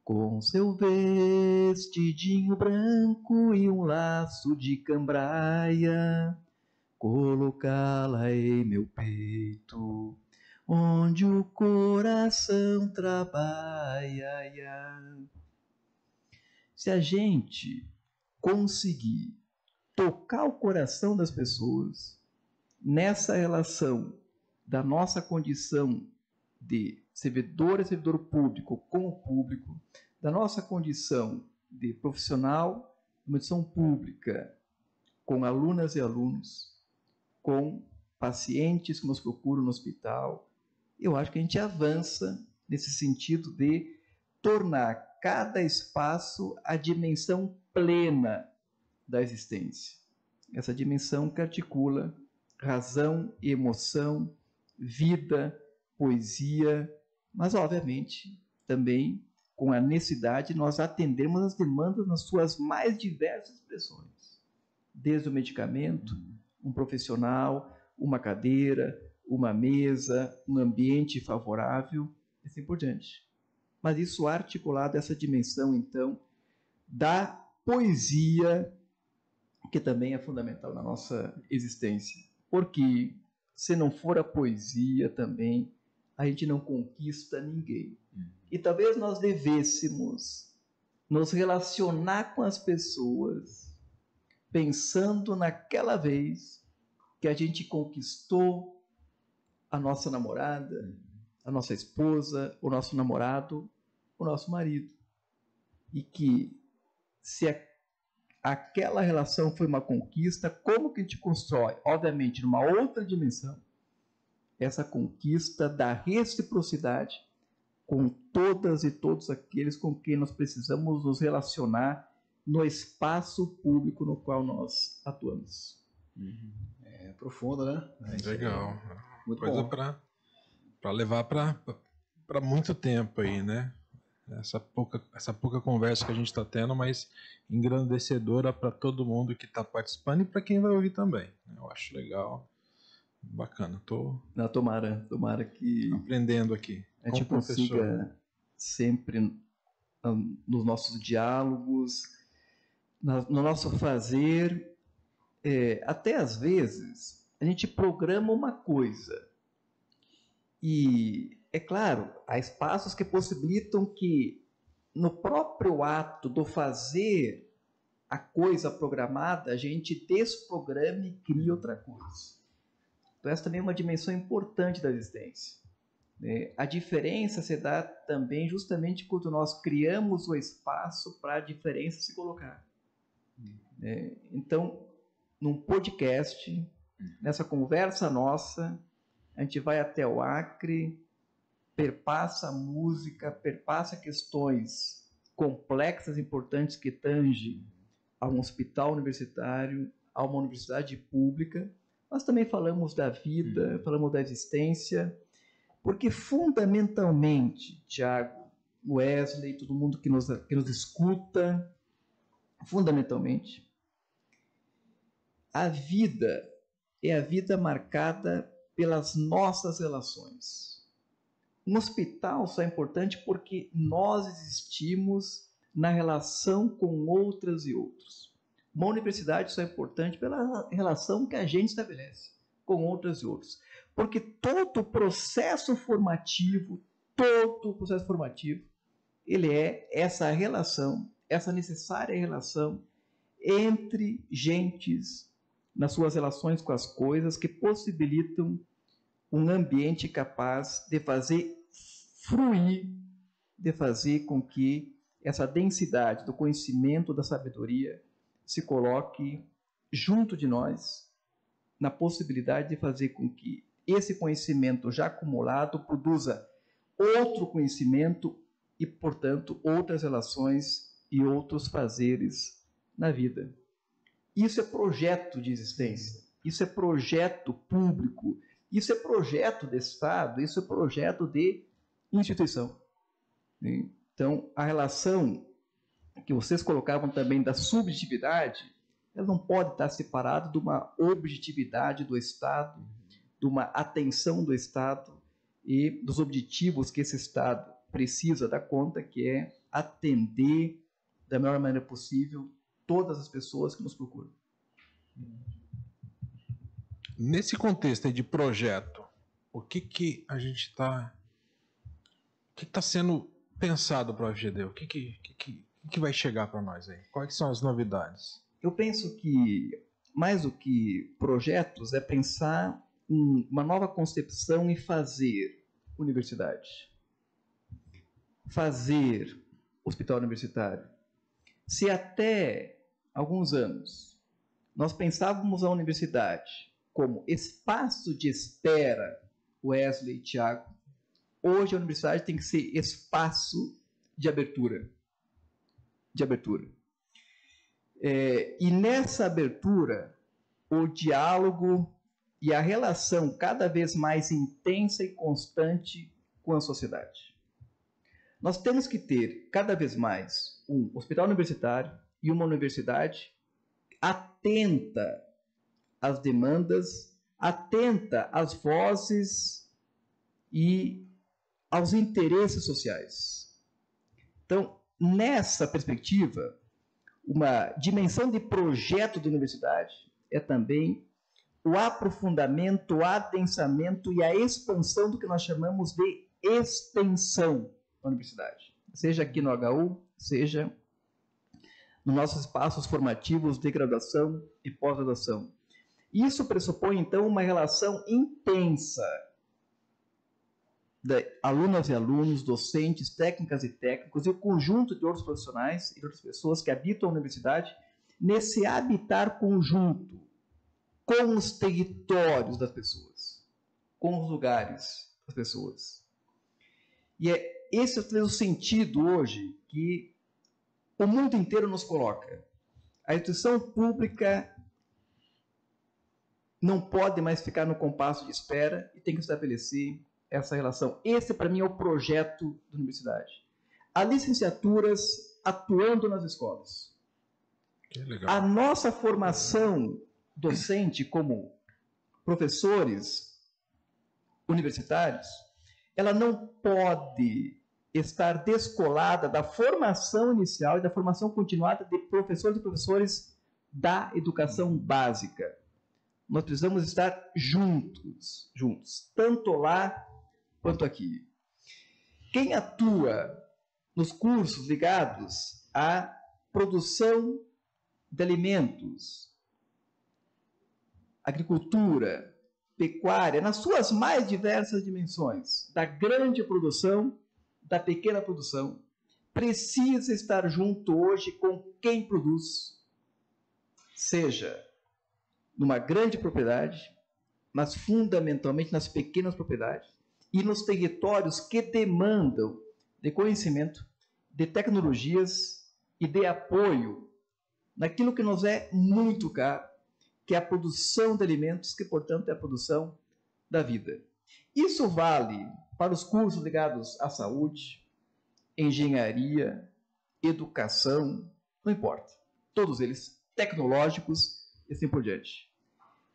B: com seu vestidinho branco e um laço de cambraia, colocá-la em meu peito, onde o coração trabalha. Se a gente conseguir tocar o coração das pessoas nessa relação da nossa condição de servidor e servidor público com o público, da nossa condição de profissional, uma condição pública, com alunas e alunos, com pacientes que nos procuram no hospital, eu acho que a gente avança nesse sentido de tornar cada espaço a dimensão plena da existência. Essa dimensão que articula razão e emoção, vida, poesia, mas, obviamente, também com a necessidade de nós atendermos as demandas nas suas mais diversas expressões. Desde o medicamento, um profissional, uma cadeira, uma mesa, um ambiente favorável, e assim por diante. Mas isso articulado essa dimensão, então, da poesia, que também é fundamental na nossa existência. Porque se não for a poesia também, a gente não conquista ninguém. E talvez nós devêssemos nos relacionar com as pessoas pensando naquela vez que a gente conquistou a nossa namorada, a nossa esposa, o nosso namorado, o nosso marido. E que se aquela relação foi uma conquista, como que a gente constrói? Obviamente, numa outra dimensão, essa conquista da reciprocidade com todas e todos aqueles com quem nós precisamos nos relacionar no espaço público no qual nós atuamos.
A: É profundo, né?
C: Legal.
A: Muito
C: Coisa
A: bom.
C: para levar para muito tempo aí, né? Essa pouca conversa que a gente está tendo, mas engrandecedora para todo mundo que está participando e para quem vai ouvir também. Eu acho legal, bacana. Estou
B: Tomara que
C: aprendendo aqui.
B: a gente consiga sempre nos nossos diálogos, no nosso fazer, até às vezes a gente programa uma coisa e é claro, há espaços que possibilitam que no próprio ato do fazer a coisa programada, a gente desprograme e crie outra coisa. Então essa também é uma dimensão importante da existência. A diferença se dá também justamente quando nós criamos o espaço para a diferença se colocar. Então, num podcast, nessa conversa nossa, a gente vai até o Acre, perpassa a música, perpassa questões complexas, importantes que tangem a um hospital universitário, a uma universidade pública. Nós também falamos da vida, falamos da existência, porque fundamentalmente, Tiago, Wesley, todo mundo que nos escuta, fundamentalmente, a vida é a vida marcada pelas nossas relações. Um hospital só é importante porque nós existimos na relação com outras e outros. Uma universidade só é importante pela relação que a gente estabelece com outras e outros. Porque todo o processo formativo, ele é essa relação, essa necessária relação entre gentes nas suas relações com as coisas que possibilitam um ambiente capaz de fazer fruir, de fazer com que essa densidade do conhecimento, da sabedoria, se coloque junto de nós, na possibilidade de fazer com que esse conhecimento já acumulado produza outro conhecimento e, portanto, outras relações e outros fazeres na vida. Isso é projeto de existência, isso é projeto público, Isso é projeto de Estado, isso é projeto de instituição. Então, a relação que vocês colocavam também da subjetividade, ela não pode estar separada de uma objetividade do Estado, de uma atenção do Estado e dos objetivos que esse Estado precisa dar conta, que é atender da melhor maneira possível todas as pessoas que nos procuram.
C: Nesse contexto aí de projeto, o que a gente está... O que está sendo pensado para o FGD? O que vai chegar para nós aí? Quais são as novidades?
B: Eu penso que, mais do que projetos, é pensar em uma nova concepção e fazer universidade. Fazer hospital universitário. Se até alguns anos nós pensávamos a universidade como espaço de espera, Wesley e Tiago, hoje a universidade tem que ser espaço de abertura. De abertura. E nessa abertura, o diálogo e a relação cada vez mais intensa e constante com a sociedade. Nós temos que ter cada vez mais um hospital universitário e uma universidade atenta às demandas, atenta às vozes e aos interesses sociais. Então, nessa perspectiva, uma dimensão de projeto de universidade é também o aprofundamento, o adensamento e a expansão do que nós chamamos de extensão da universidade. Seja aqui no HU, seja nos nossos espaços formativos de graduação e pós-graduação. Isso pressupõe, então, uma relação intensa de alunas e alunos, docentes, técnicas e técnicos e o conjunto de outros profissionais e outras pessoas que habitam a universidade nesse habitar conjunto com os territórios das pessoas, com os lugares das pessoas. E esse é o sentido hoje que o mundo inteiro nos coloca. A instituição pública não pode mais ficar no compasso de espera e tem que estabelecer essa relação. Esse, para mim, é o projeto da universidade. Há licenciaturas atuando nas escolas.
C: Que legal.
B: A nossa formação docente como professores universitários, ela não pode estar descolada da formação inicial e da formação continuada de professores e professores da educação básica. Nós precisamos estar juntos, tanto lá quanto aqui. Quem atua nos cursos ligados à produção de alimentos, agricultura, pecuária, nas suas mais diversas dimensões, da grande produção, da pequena produção, precisa estar junto hoje com quem produz, seja numa grande propriedade, mas fundamentalmente nas pequenas propriedades e nos territórios que demandam de conhecimento, de tecnologias e de apoio naquilo que nos é muito caro, que é a produção de alimentos, que, portanto, é a produção da vida. Isso vale para os cursos ligados à saúde, engenharia, educação, não importa. Todos eles tecnológicos e assim por diante.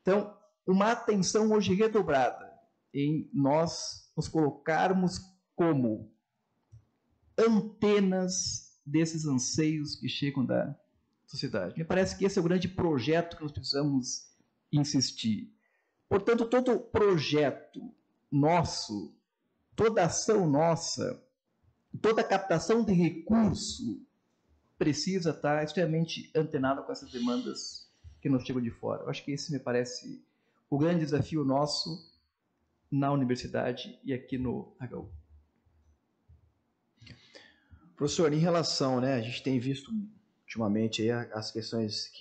B: Então, uma atenção hoje redobrada em nós nos colocarmos como antenas desses anseios que chegam da sociedade. Me parece que esse é o grande projeto que nós precisamos insistir. Portanto, todo projeto nosso, toda ação nossa, toda captação de recurso precisa estar extremamente antenada com essas demandas que nos chegam de fora. Eu acho que esse me parece o grande desafio nosso na universidade e aqui no HU.
A: Professor, em relação, a gente tem visto ultimamente aí as questões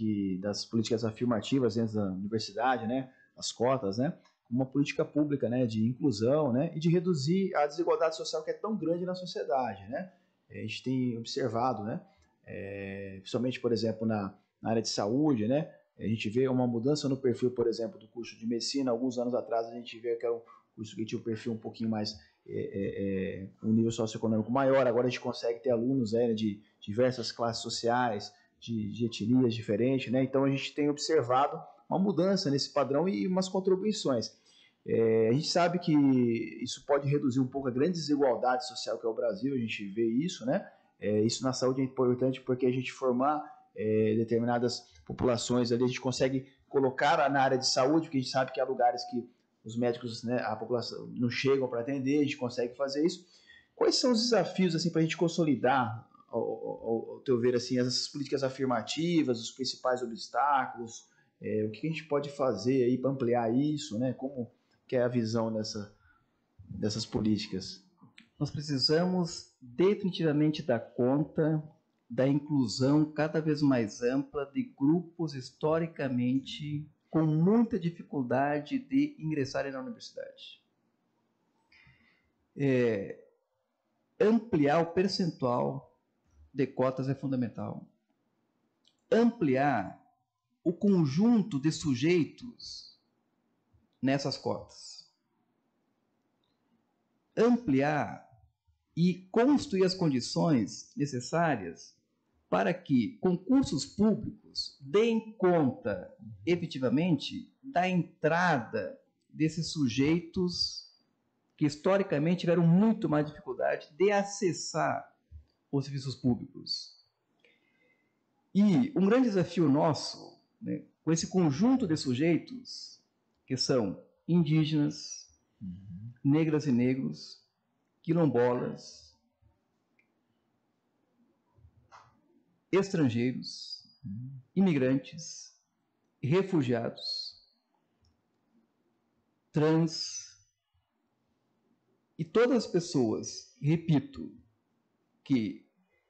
A: das políticas afirmativas dentro da universidade, as cotas, uma política pública, de inclusão, e de reduzir a desigualdade social que é tão grande na sociedade, A gente tem observado, principalmente, por exemplo, na área de saúde, A gente vê uma mudança no perfil, por exemplo, do curso de medicina. Alguns anos atrás a gente vê que era um curso que tinha um perfil um pouquinho mais, um nível socioeconômico maior. Agora a gente consegue ter alunos de diversas classes sociais, de etnias diferentes, né? Então a gente tem observado uma mudança nesse padrão e umas contribuições. A gente sabe que isso pode reduzir um pouco a grande desigualdade social que é o Brasil, a gente vê isso, né? Isso na saúde é importante porque a gente formar determinadas populações ali, a gente consegue colocar na área de saúde, porque a gente sabe que há lugares que os médicos, né, a população não chegam para atender, a gente consegue fazer isso. Quais são os desafios assim, para a gente consolidar, ao teu ver, assim, essas políticas afirmativas, os principais obstáculos, o que a gente pode fazer aí para ampliar isso, né? Como que é a visão dessas políticas?
B: Nós precisamos definitivamente dar conta da inclusão cada vez mais ampla de grupos historicamente com muita dificuldade de ingressarem na universidade. Ampliar o percentual de cotas é fundamental. Ampliar o conjunto de sujeitos nessas cotas. Ampliar e construir as condições necessárias para que concursos públicos deem conta, efetivamente, da entrada desses sujeitos que, historicamente, tiveram muito mais dificuldade de acessar os serviços públicos. E um grande desafio nosso, né, com esse conjunto de sujeitos, que são indígenas, negras e negros, quilombolas, estrangeiros, imigrantes, refugiados, trans e todas as pessoas, repito, que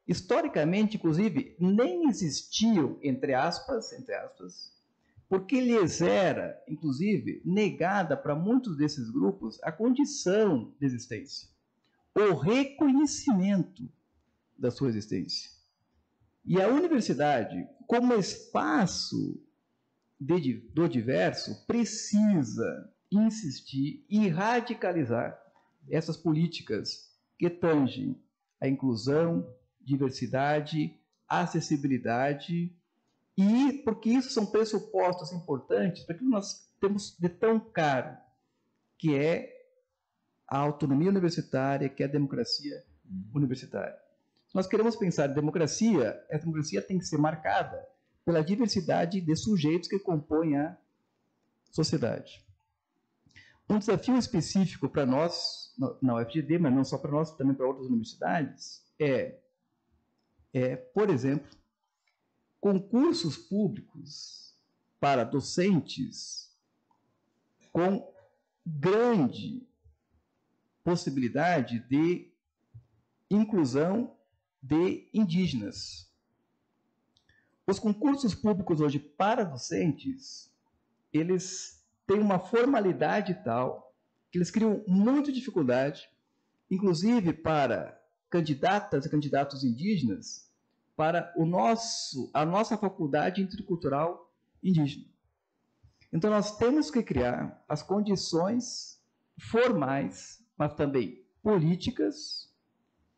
B: historicamente, inclusive, nem existiam, entre aspas, porque lhes era, inclusive, negada para muitos desses grupos a condição de existência, o reconhecimento da sua existência. E a universidade, como espaço do diverso, precisa insistir e radicalizar essas políticas que tangem a inclusão, diversidade, acessibilidade, e porque isso são pressupostos importantes para que nós temos de tão caro, que é a autonomia universitária, que é a democracia universitária. Se nós queremos pensar em democracia, essa democracia tem que ser marcada pela diversidade de sujeitos que compõem a sociedade. Um desafio específico para nós, na UFGD, mas não só para nós, também para outras universidades, por exemplo, concursos públicos para docentes com grande possibilidade de inclusão de indígenas. Os concursos públicos hoje para docentes, eles têm uma formalidade tal que eles criam muita dificuldade, inclusive para candidatas e candidatos indígenas, para a nossa faculdade intercultural indígena. Então, nós temos que criar as condições formais, mas também políticas,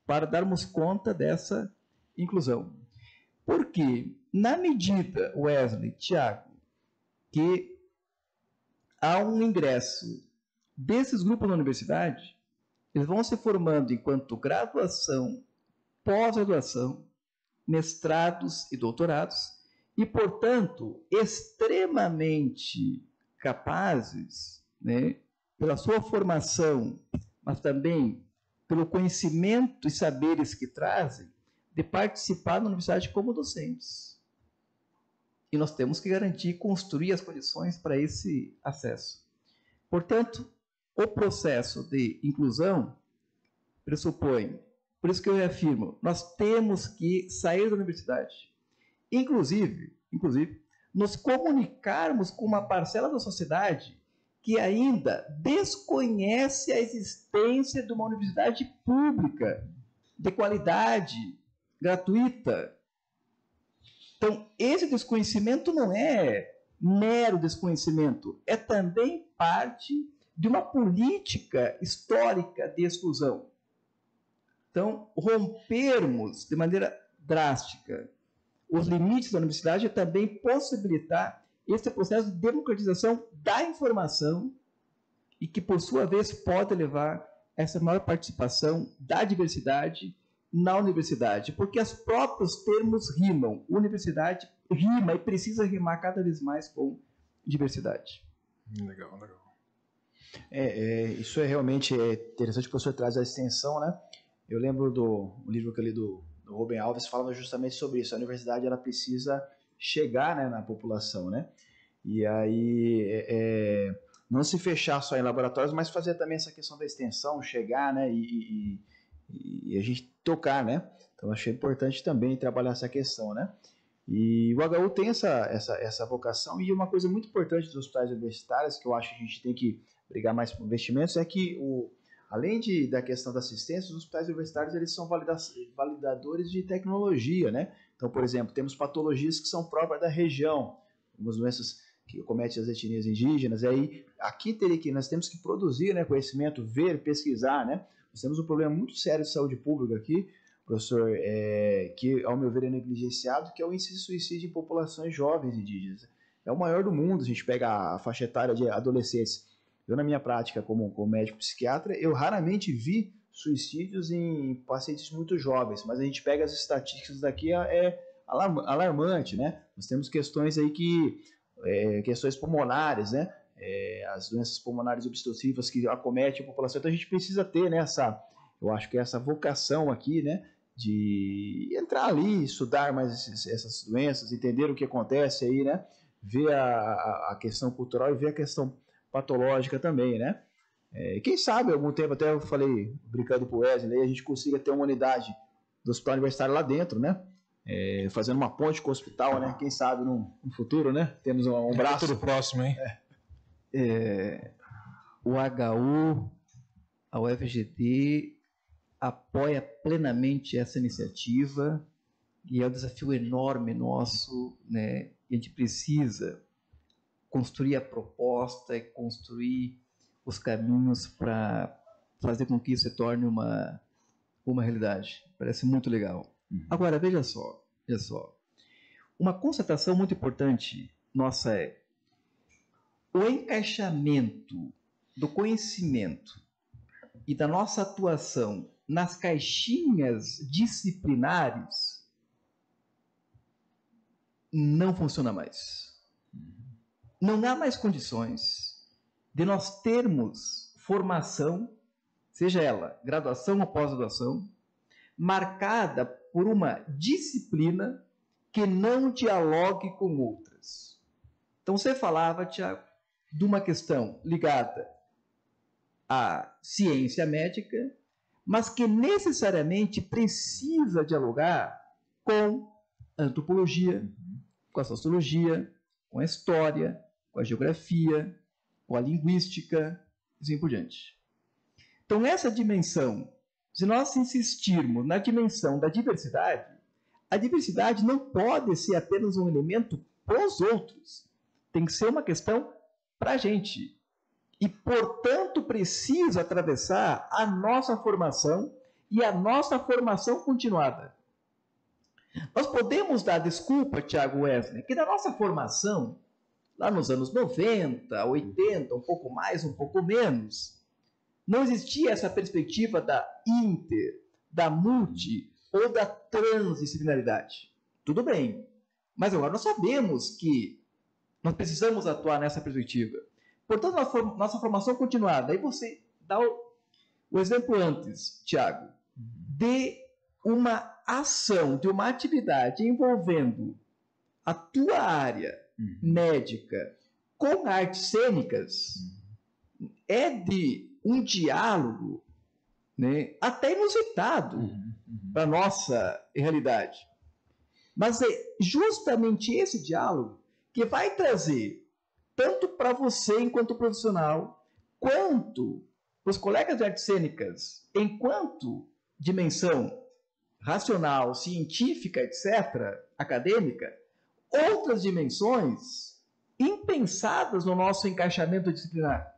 B: para darmos conta dessa inclusão. Porque, na medida, Wesley, Tiago, que há um ingresso desses grupos na universidade, eles vão se formando enquanto graduação, pós-graduação, mestrados e doutorados, e, portanto, extremamente capazes, né, pela sua formação, mas também pelo conhecimento e saberes que trazem, de participar na universidade como docentes. E nós temos que garantir e construir as condições para esse acesso. Portanto, o processo de inclusão pressupõe, por isso que eu reafirmo, nós temos que sair da universidade. Inclusive, nos comunicarmos com uma parcela da sociedade que ainda desconhece a existência de uma universidade pública, de qualidade, gratuita. Então, esse desconhecimento não é mero desconhecimento, é também parte de uma política histórica de exclusão. Então, rompermos de maneira drástica os limites da universidade é também possibilitar esse processo de democratização da informação e que, por sua vez, pode levar a essa maior participação da diversidade na universidade, porque os próprios termos rimam. Universidade rima e precisa rimar cada vez mais com diversidade.
C: Legal, legal.
A: Isso é realmente interessante, o professor traz a extensão, né? Eu lembro do livro que eu li do Rubem Alves, falava justamente sobre isso. A universidade ela precisa chegar, né, na população, né? E aí não se fechar só em laboratórios, mas fazer também essa questão da extensão, chegar, né, e a gente tocar, né? Então achei importante também trabalhar essa questão, né? E o HU tem essa vocação, e uma coisa muito importante dos hospitais universitários, que eu acho que a gente tem que brigar mais por investimentos, é que além da questão da assistência, os hospitais universitários eles são validadores de tecnologia, né? Então, por exemplo, temos patologias que são próprias da região, algumas doenças que cometem as etnias indígenas, e aí aqui nós temos que produzir, né, conhecimento, ver, pesquisar, né? Nós temos um problema muito sério de saúde pública aqui, professor, que ao meu ver é negligenciado, que é o índice de suicídio em populações jovens indígenas. É o maior do mundo, a gente pega a faixa etária de adolescentes. Eu, na minha prática como médico psiquiatra, eu raramente vi suicídios em pacientes muito jovens, mas a gente pega as estatísticas daqui, é alarmante, né? Nós temos questões aí questões pulmonares, né? As doenças pulmonares obstrutivas que acometem a população, então a gente precisa ter, né, eu acho que essa vocação aqui, né, de entrar ali, estudar mais essas doenças, entender o que acontece aí, né? Ver a questão cultural e ver a questão patológica também, né? Quem sabe, algum tempo, até eu falei, brincando com o Wesley, a gente consiga ter uma unidade do hospital universitário lá dentro, né? Fazendo uma ponte com o hospital, né? Quem sabe no futuro, né? Temos um braço.
C: Futuro próximo, hein?
B: O HU, a UFGD, apoia plenamente essa iniciativa e é um desafio enorme nosso, né? E a gente precisa construir a proposta e construir os caminhos para fazer com que isso se torne uma realidade. Parece muito legal. Agora, veja só. Uma constatação muito importante nossa é o encaixamento do conhecimento e da nossa atuação nas caixinhas disciplinares não funciona mais. Não há mais condições de nós termos formação, seja ela graduação ou pós-graduação, marcada por uma disciplina que não dialogue com outras. Então, você falava, Tiago, de uma questão ligada à ciência médica, mas que necessariamente precisa dialogar com a antropologia, com a sociologia, com a história, com a geografia, com a linguística, e assim por diante. Então, nessa dimensão, se nós insistirmos na dimensão da diversidade, a diversidade não pode ser apenas um elemento para os outros. Tem que ser uma questão para a gente. E, portanto, precisa atravessar a nossa formação e a nossa formação continuada. Nós podemos dar desculpa, Tiago Wesley, que da nossa formação, lá nos anos 90, 80, um pouco mais, um pouco menos, não existia essa perspectiva da da multi ou da transdisciplinaridade. Tudo bem, mas agora nós sabemos que nós precisamos atuar nessa perspectiva. Portanto, nossa formação continuada. Aí você dá o exemplo antes, Tiago, de uma ação, de uma atividade envolvendo a tua área médica com artes cênicas, é de um diálogo, né, até inusitado para a nossa realidade. Mas é justamente esse diálogo que vai trazer, tanto para você enquanto profissional, quanto para os colegas de artes cênicas, enquanto dimensão racional, científica, etc., acadêmica, outras dimensões impensadas no nosso encaixamento disciplinar.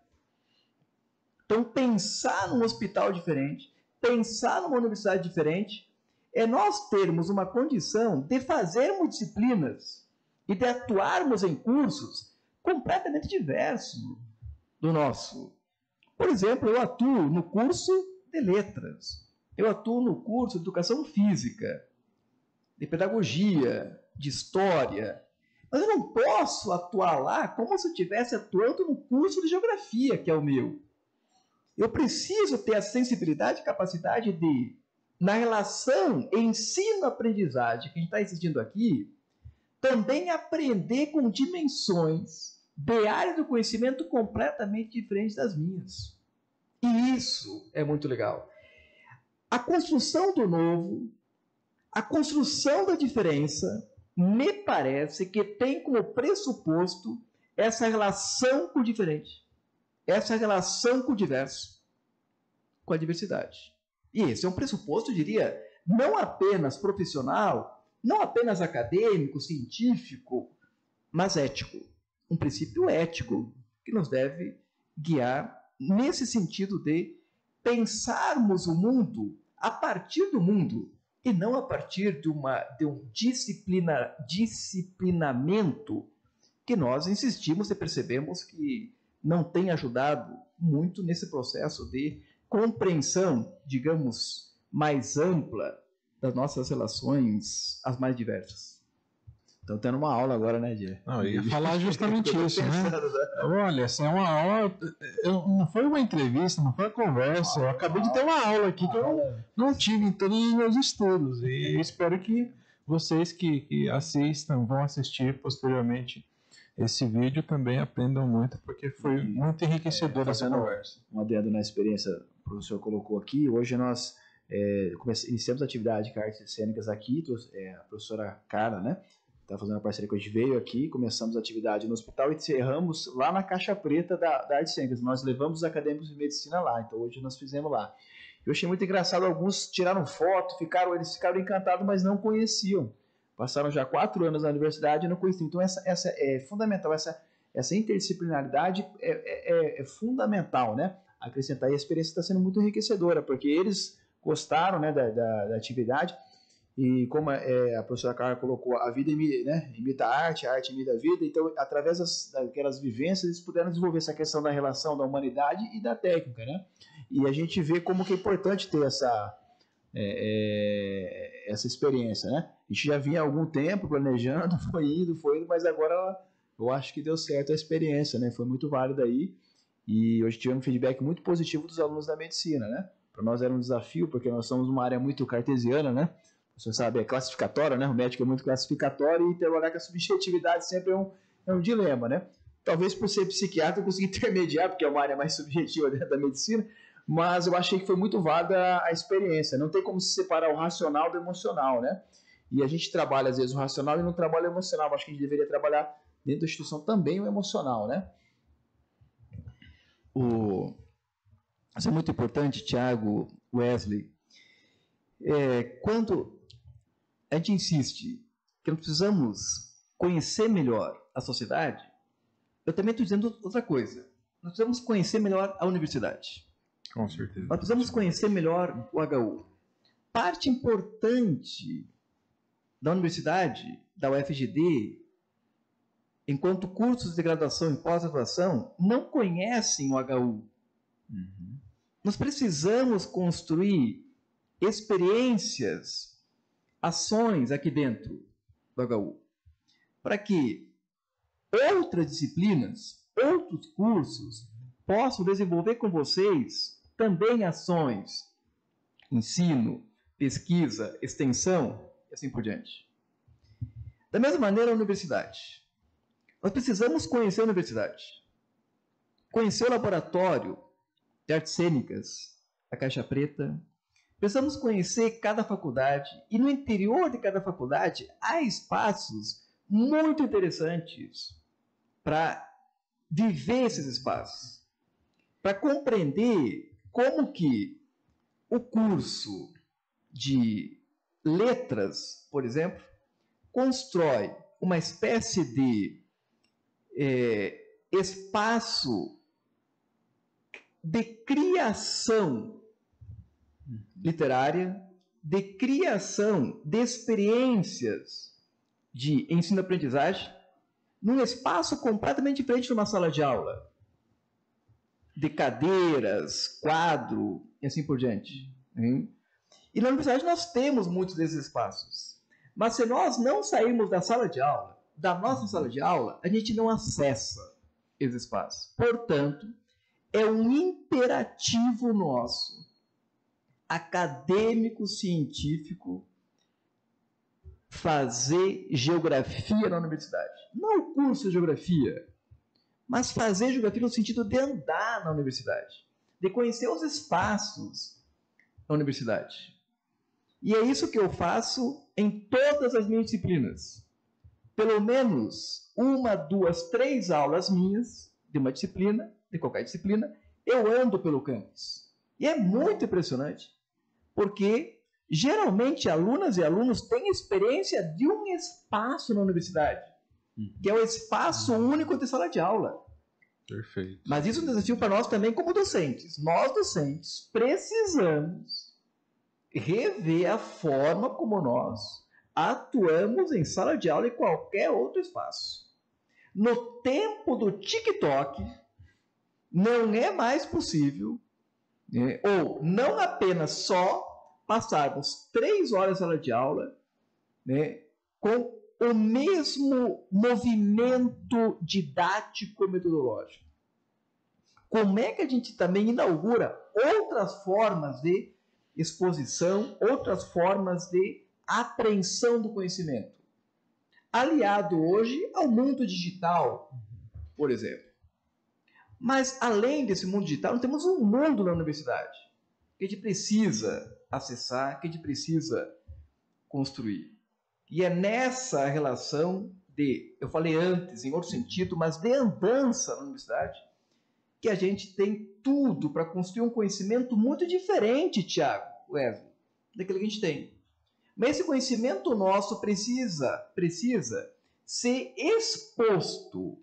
B: Então, pensar num hospital diferente, pensar numa universidade diferente, é nós termos uma condição de fazermos disciplinas e de atuarmos em cursos completamente diversos do nosso. Por exemplo, eu atuo no curso de letras, eu atuo no curso de educação física, de pedagogia, de história, mas eu não posso atuar lá como se eu estivesse atuando no curso de geografia, que é o meu. Eu preciso ter a sensibilidade e capacidade de, na relação ensino-aprendizagem que a gente está assistindo aqui, também aprender com dimensões de áreas do conhecimento completamente diferentes das minhas. E isso é muito legal. A construção do novo, a construção da diferença, me parece que tem como pressuposto essa relação com o diferente, essa relação com o diverso, com a diversidade. E esse é um pressuposto, eu diria, não apenas profissional, não apenas acadêmico, científico, mas ético. Um princípio ético que nos deve guiar nesse sentido de pensarmos o mundo a partir do mundo e não a partir de um disciplinamento que nós insistimos e percebemos que não tem ajudado muito nesse processo de compreensão, digamos, mais ampla das nossas relações, as mais diversas.
A: Estão tendo uma aula agora, né, Diego?
C: Não, eu ia falar justamente isso, né? Olha, essa é uma aula, não foi uma entrevista, não foi uma conversa, eu acabei de ter uma aula aqui que eu não tive em todos os meus estudos, e espero que vocês que assistam, vão assistir posteriormente esse vídeo também aprendam muito, porque foi muito enriquecedora essa conversa.
A: Um adendo na experiência que o professor colocou aqui, hoje nós iniciamos a atividade de artes cênicas aqui, a professora Carla, né? Está fazendo a parceria com a gente, veio aqui, começamos a atividade no hospital e encerramos lá na caixa preta da Artes Cênicas. Nós levamos os acadêmicos de medicina lá, então hoje nós fizemos lá. Eu achei muito engraçado, alguns tiraram foto, eles ficaram encantados, mas não conheciam. Passaram já 4 anos na universidade e não conheciam. Então essa é fundamental, essa interdisciplinaridade é fundamental, né? Acrescentar, e a experiência está sendo muito enriquecedora, porque eles gostaram, né, da atividade. E como a professora Carla colocou, a vida imita a arte imita a vida, então através daquelas vivências eles puderam desenvolver essa questão da relação da humanidade e da técnica, né? E a gente vê como que é importante ter essa experiência, né? A gente já vinha há algum tempo planejando, foi indo, mas agora eu acho que deu certo a experiência, né? Foi muito válida aí, e hoje tivemos um feedback muito positivo dos alunos da medicina, né? Para nós era um desafio, porque nós somos uma área muito cartesiana, né? Você sabe, é classificatória, né? O médico é muito classificatório e trabalhar com a subjetividade sempre é um dilema, né? Talvez por ser psiquiatra eu consegui intermediar, porque é uma área mais subjetiva dentro da medicina, mas eu achei que foi muito válida a experiência. Não tem como se separar o racional do emocional, né? E a gente trabalha, às vezes, o racional e não trabalha o emocional. Acho que a gente deveria trabalhar dentro da instituição também o emocional, né? Isso é muito importante, Tiago, Wesley. Quando a gente insiste que nós precisamos conhecer melhor a sociedade, eu também estou dizendo outra coisa. Nós precisamos conhecer melhor a universidade.
C: Com certeza.
B: Nós precisamos conhecer melhor o HU. Parte importante da universidade, da UFGD, enquanto cursos de graduação e pós-graduação, não conhecem o HU.
A: Uhum.
B: Nós precisamos construir experiências, ações aqui dentro do HU, para que outras disciplinas, outros cursos, possam desenvolver com vocês também ações, ensino, pesquisa, extensão e assim por diante. Da mesma maneira, a universidade. Nós precisamos conhecer a universidade, conhecer o laboratório de artes cênicas, a Caixa Preta. Precisamos conhecer cada faculdade, e no interior de cada faculdade há espaços muito interessantes para viver esses espaços, para compreender como que o curso de letras, por exemplo, constrói uma espécie de espaço de criação literária, de criação de experiências de ensino-aprendizagem, num espaço completamente diferente de uma sala de aula, de cadeiras, quadro, e assim por diante. E na universidade nós temos muitos desses espaços. Mas se nós não sairmos da sala de aula, da nossa sala de aula, a gente não acessa esse espaço. Portanto, é um imperativo nosso, acadêmico, científico, fazer geografia na universidade. Não o curso de geografia, mas fazer geografia no sentido de andar na universidade, de conhecer os espaços da universidade. E é isso que eu faço em todas as minhas disciplinas. Pelo menos 1, 2, 3 aulas minhas de uma disciplina, de qualquer disciplina, eu ando pelo campus. E é muito impressionante, porque geralmente alunas e alunos têm experiência de um espaço na universidade, que é o espaço único de sala de aula.
C: Perfeito.
B: Mas isso é um desafio para nós também como docentes. Nós, docentes, precisamos rever a forma como nós atuamos em sala de aula e qualquer outro espaço. No tempo do TikTok, não é mais possível, ou não apenas só passarmos 3 horas de sala de aula, com o mesmo movimento didático-metodológico. Como é que a gente também inaugura outras formas de exposição, outras formas de apreensão do conhecimento, aliado hoje ao mundo digital, por exemplo. Mas, além desse mundo digital, nós temos um mundo na universidade que a gente precisa acessar, que a gente precisa construir. E é nessa relação de, eu falei antes, em outro sentido, mas de andança na universidade, que a gente tem tudo para construir um conhecimento muito diferente, Tiago, Wesley, daquele que a gente tem. Mas esse conhecimento nosso precisa ser exposto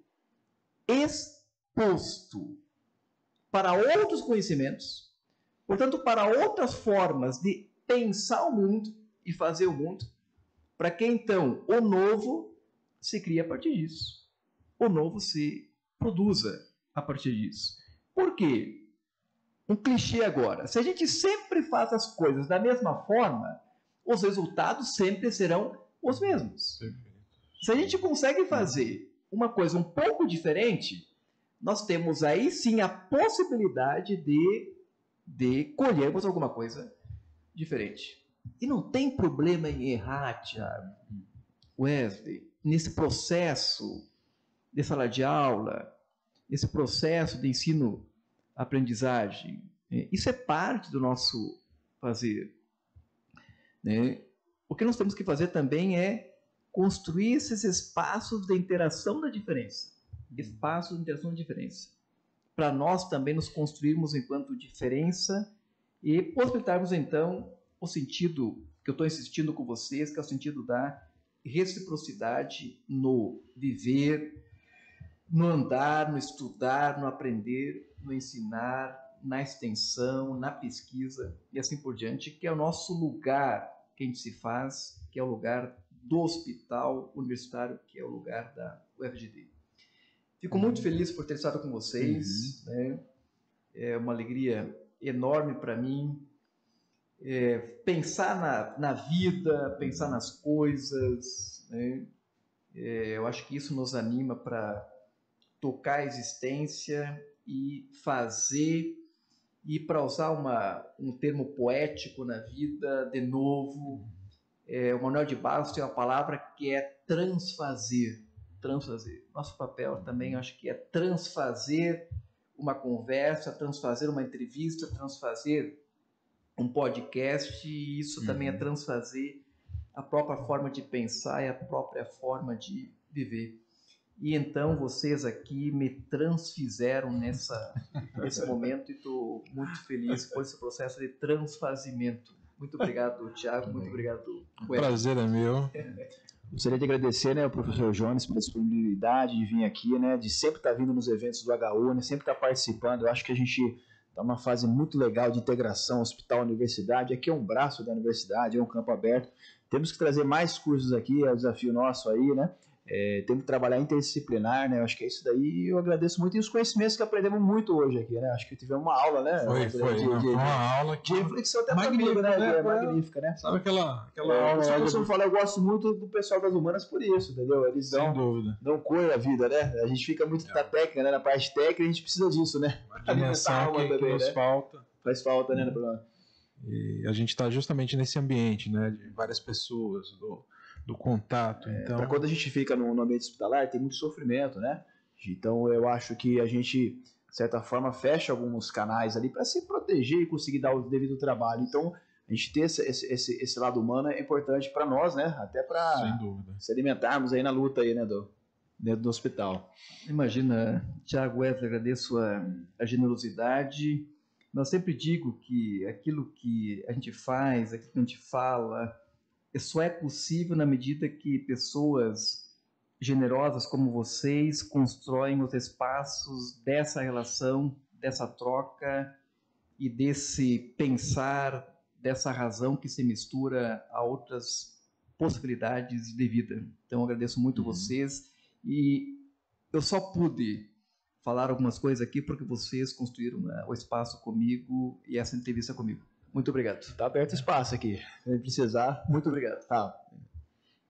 B: para outros conhecimentos, portanto, para outras formas de pensar o mundo e fazer o mundo, para que então o novo se crie a partir disso, o novo se produza a partir disso. Por quê? Um clichê agora. Se a gente sempre faz as coisas da mesma forma, os resultados sempre serão os mesmos. Perfeito. Se a gente consegue fazer uma coisa um pouco diferente, nós temos aí sim a possibilidade de colhermos alguma coisa diferente. E não tem problema em errar, Thiago, Wesley, nesse processo de sala de aula, esse processo de ensino-aprendizagem. Isso é parte do nosso fazer. O que nós temos que fazer também é construir esses espaços de interação da diferença. Espaços de interação da diferença. Para nós também nos construirmos enquanto diferença e possibilitarmos, então, o sentido que eu estou insistindo com vocês, que é o sentido da reciprocidade no viver, no andar, no estudar, no aprender, no ensinar, na extensão, na pesquisa e assim por diante, que é o nosso lugar que a gente se faz, que é o lugar do hospital universitário, que é o lugar da UFGD. Fico muito feliz por ter estado com vocês, É uma alegria enorme para mim pensar na vida, pensar nas coisas, eu acho que isso nos anima para tocar a existência e fazer, e para usar um termo poético na vida, de novo, o Manuel de Barros tem uma palavra que é transfazer. Nosso papel também, acho que é transfazer uma conversa, transfazer uma entrevista, transfazer um podcast, e isso também é transfazer a própria forma de pensar e a própria forma de viver. E então vocês aqui me transfizeram nesse momento e estou muito feliz por esse processo de transfazimento. Muito obrigado, Thiago. Muito obrigado,
C: Wesley. Prazer é meu.
A: Gostaria de agradecer, né, ao professor Jones pela disponibilidade de vir aqui, né, de sempre estar vindo nos eventos do HU, né, sempre estar participando. Eu acho que a gente está numa fase muito legal de integração hospital-universidade. Aqui é um braço da universidade, é um campo aberto. Temos que trazer mais cursos aqui, é o desafio nosso aí, né? Temos que trabalhar interdisciplinar, né? Eu acho que é isso daí. Eu agradeço muito e os conhecimentos que aprendemos muito hoje aqui, né? Acho que tivemos uma aula, né?
C: Uma aula
A: de reflexão até magnífica, né? Magnífica, né?
C: Sabe aquela aula?
A: Eu costumo falar, eu gosto muito do pessoal das humanas por isso, entendeu? Eles dão cor à vida, né? A gente fica muito na técnica, né? Na parte técnica, a gente precisa disso, né?
C: A dimensão que nos falta.
A: Faz falta, né?
C: E a gente está justamente nesse ambiente, né? De várias pessoas, do contato. Então,
A: para quando a gente fica no ambiente hospitalar, tem muito sofrimento, né? Então eu acho que a gente, de certa forma, fecha alguns canais ali para se proteger e conseguir dar o devido trabalho. Então, a gente ter esse lado humano é importante para nós, né? Até para se alimentarmos aí na luta aí, né? Dentro do hospital.
B: Imagina, Thiago Wesley, agradeço a generosidade. Eu sempre digo que aquilo que a gente faz, aquilo que a gente fala, só é possível na medida que pessoas generosas como vocês constroem os espaços dessa relação, dessa troca e desse pensar, dessa razão que se mistura a outras possibilidades de vida. Então, eu agradeço muito vocês e eu só pude falar algumas coisas aqui porque vocês construíram o espaço comigo e essa entrevista comigo. Muito obrigado.
A: Está aberto o espaço aqui. Se precisar, muito obrigado. Tá.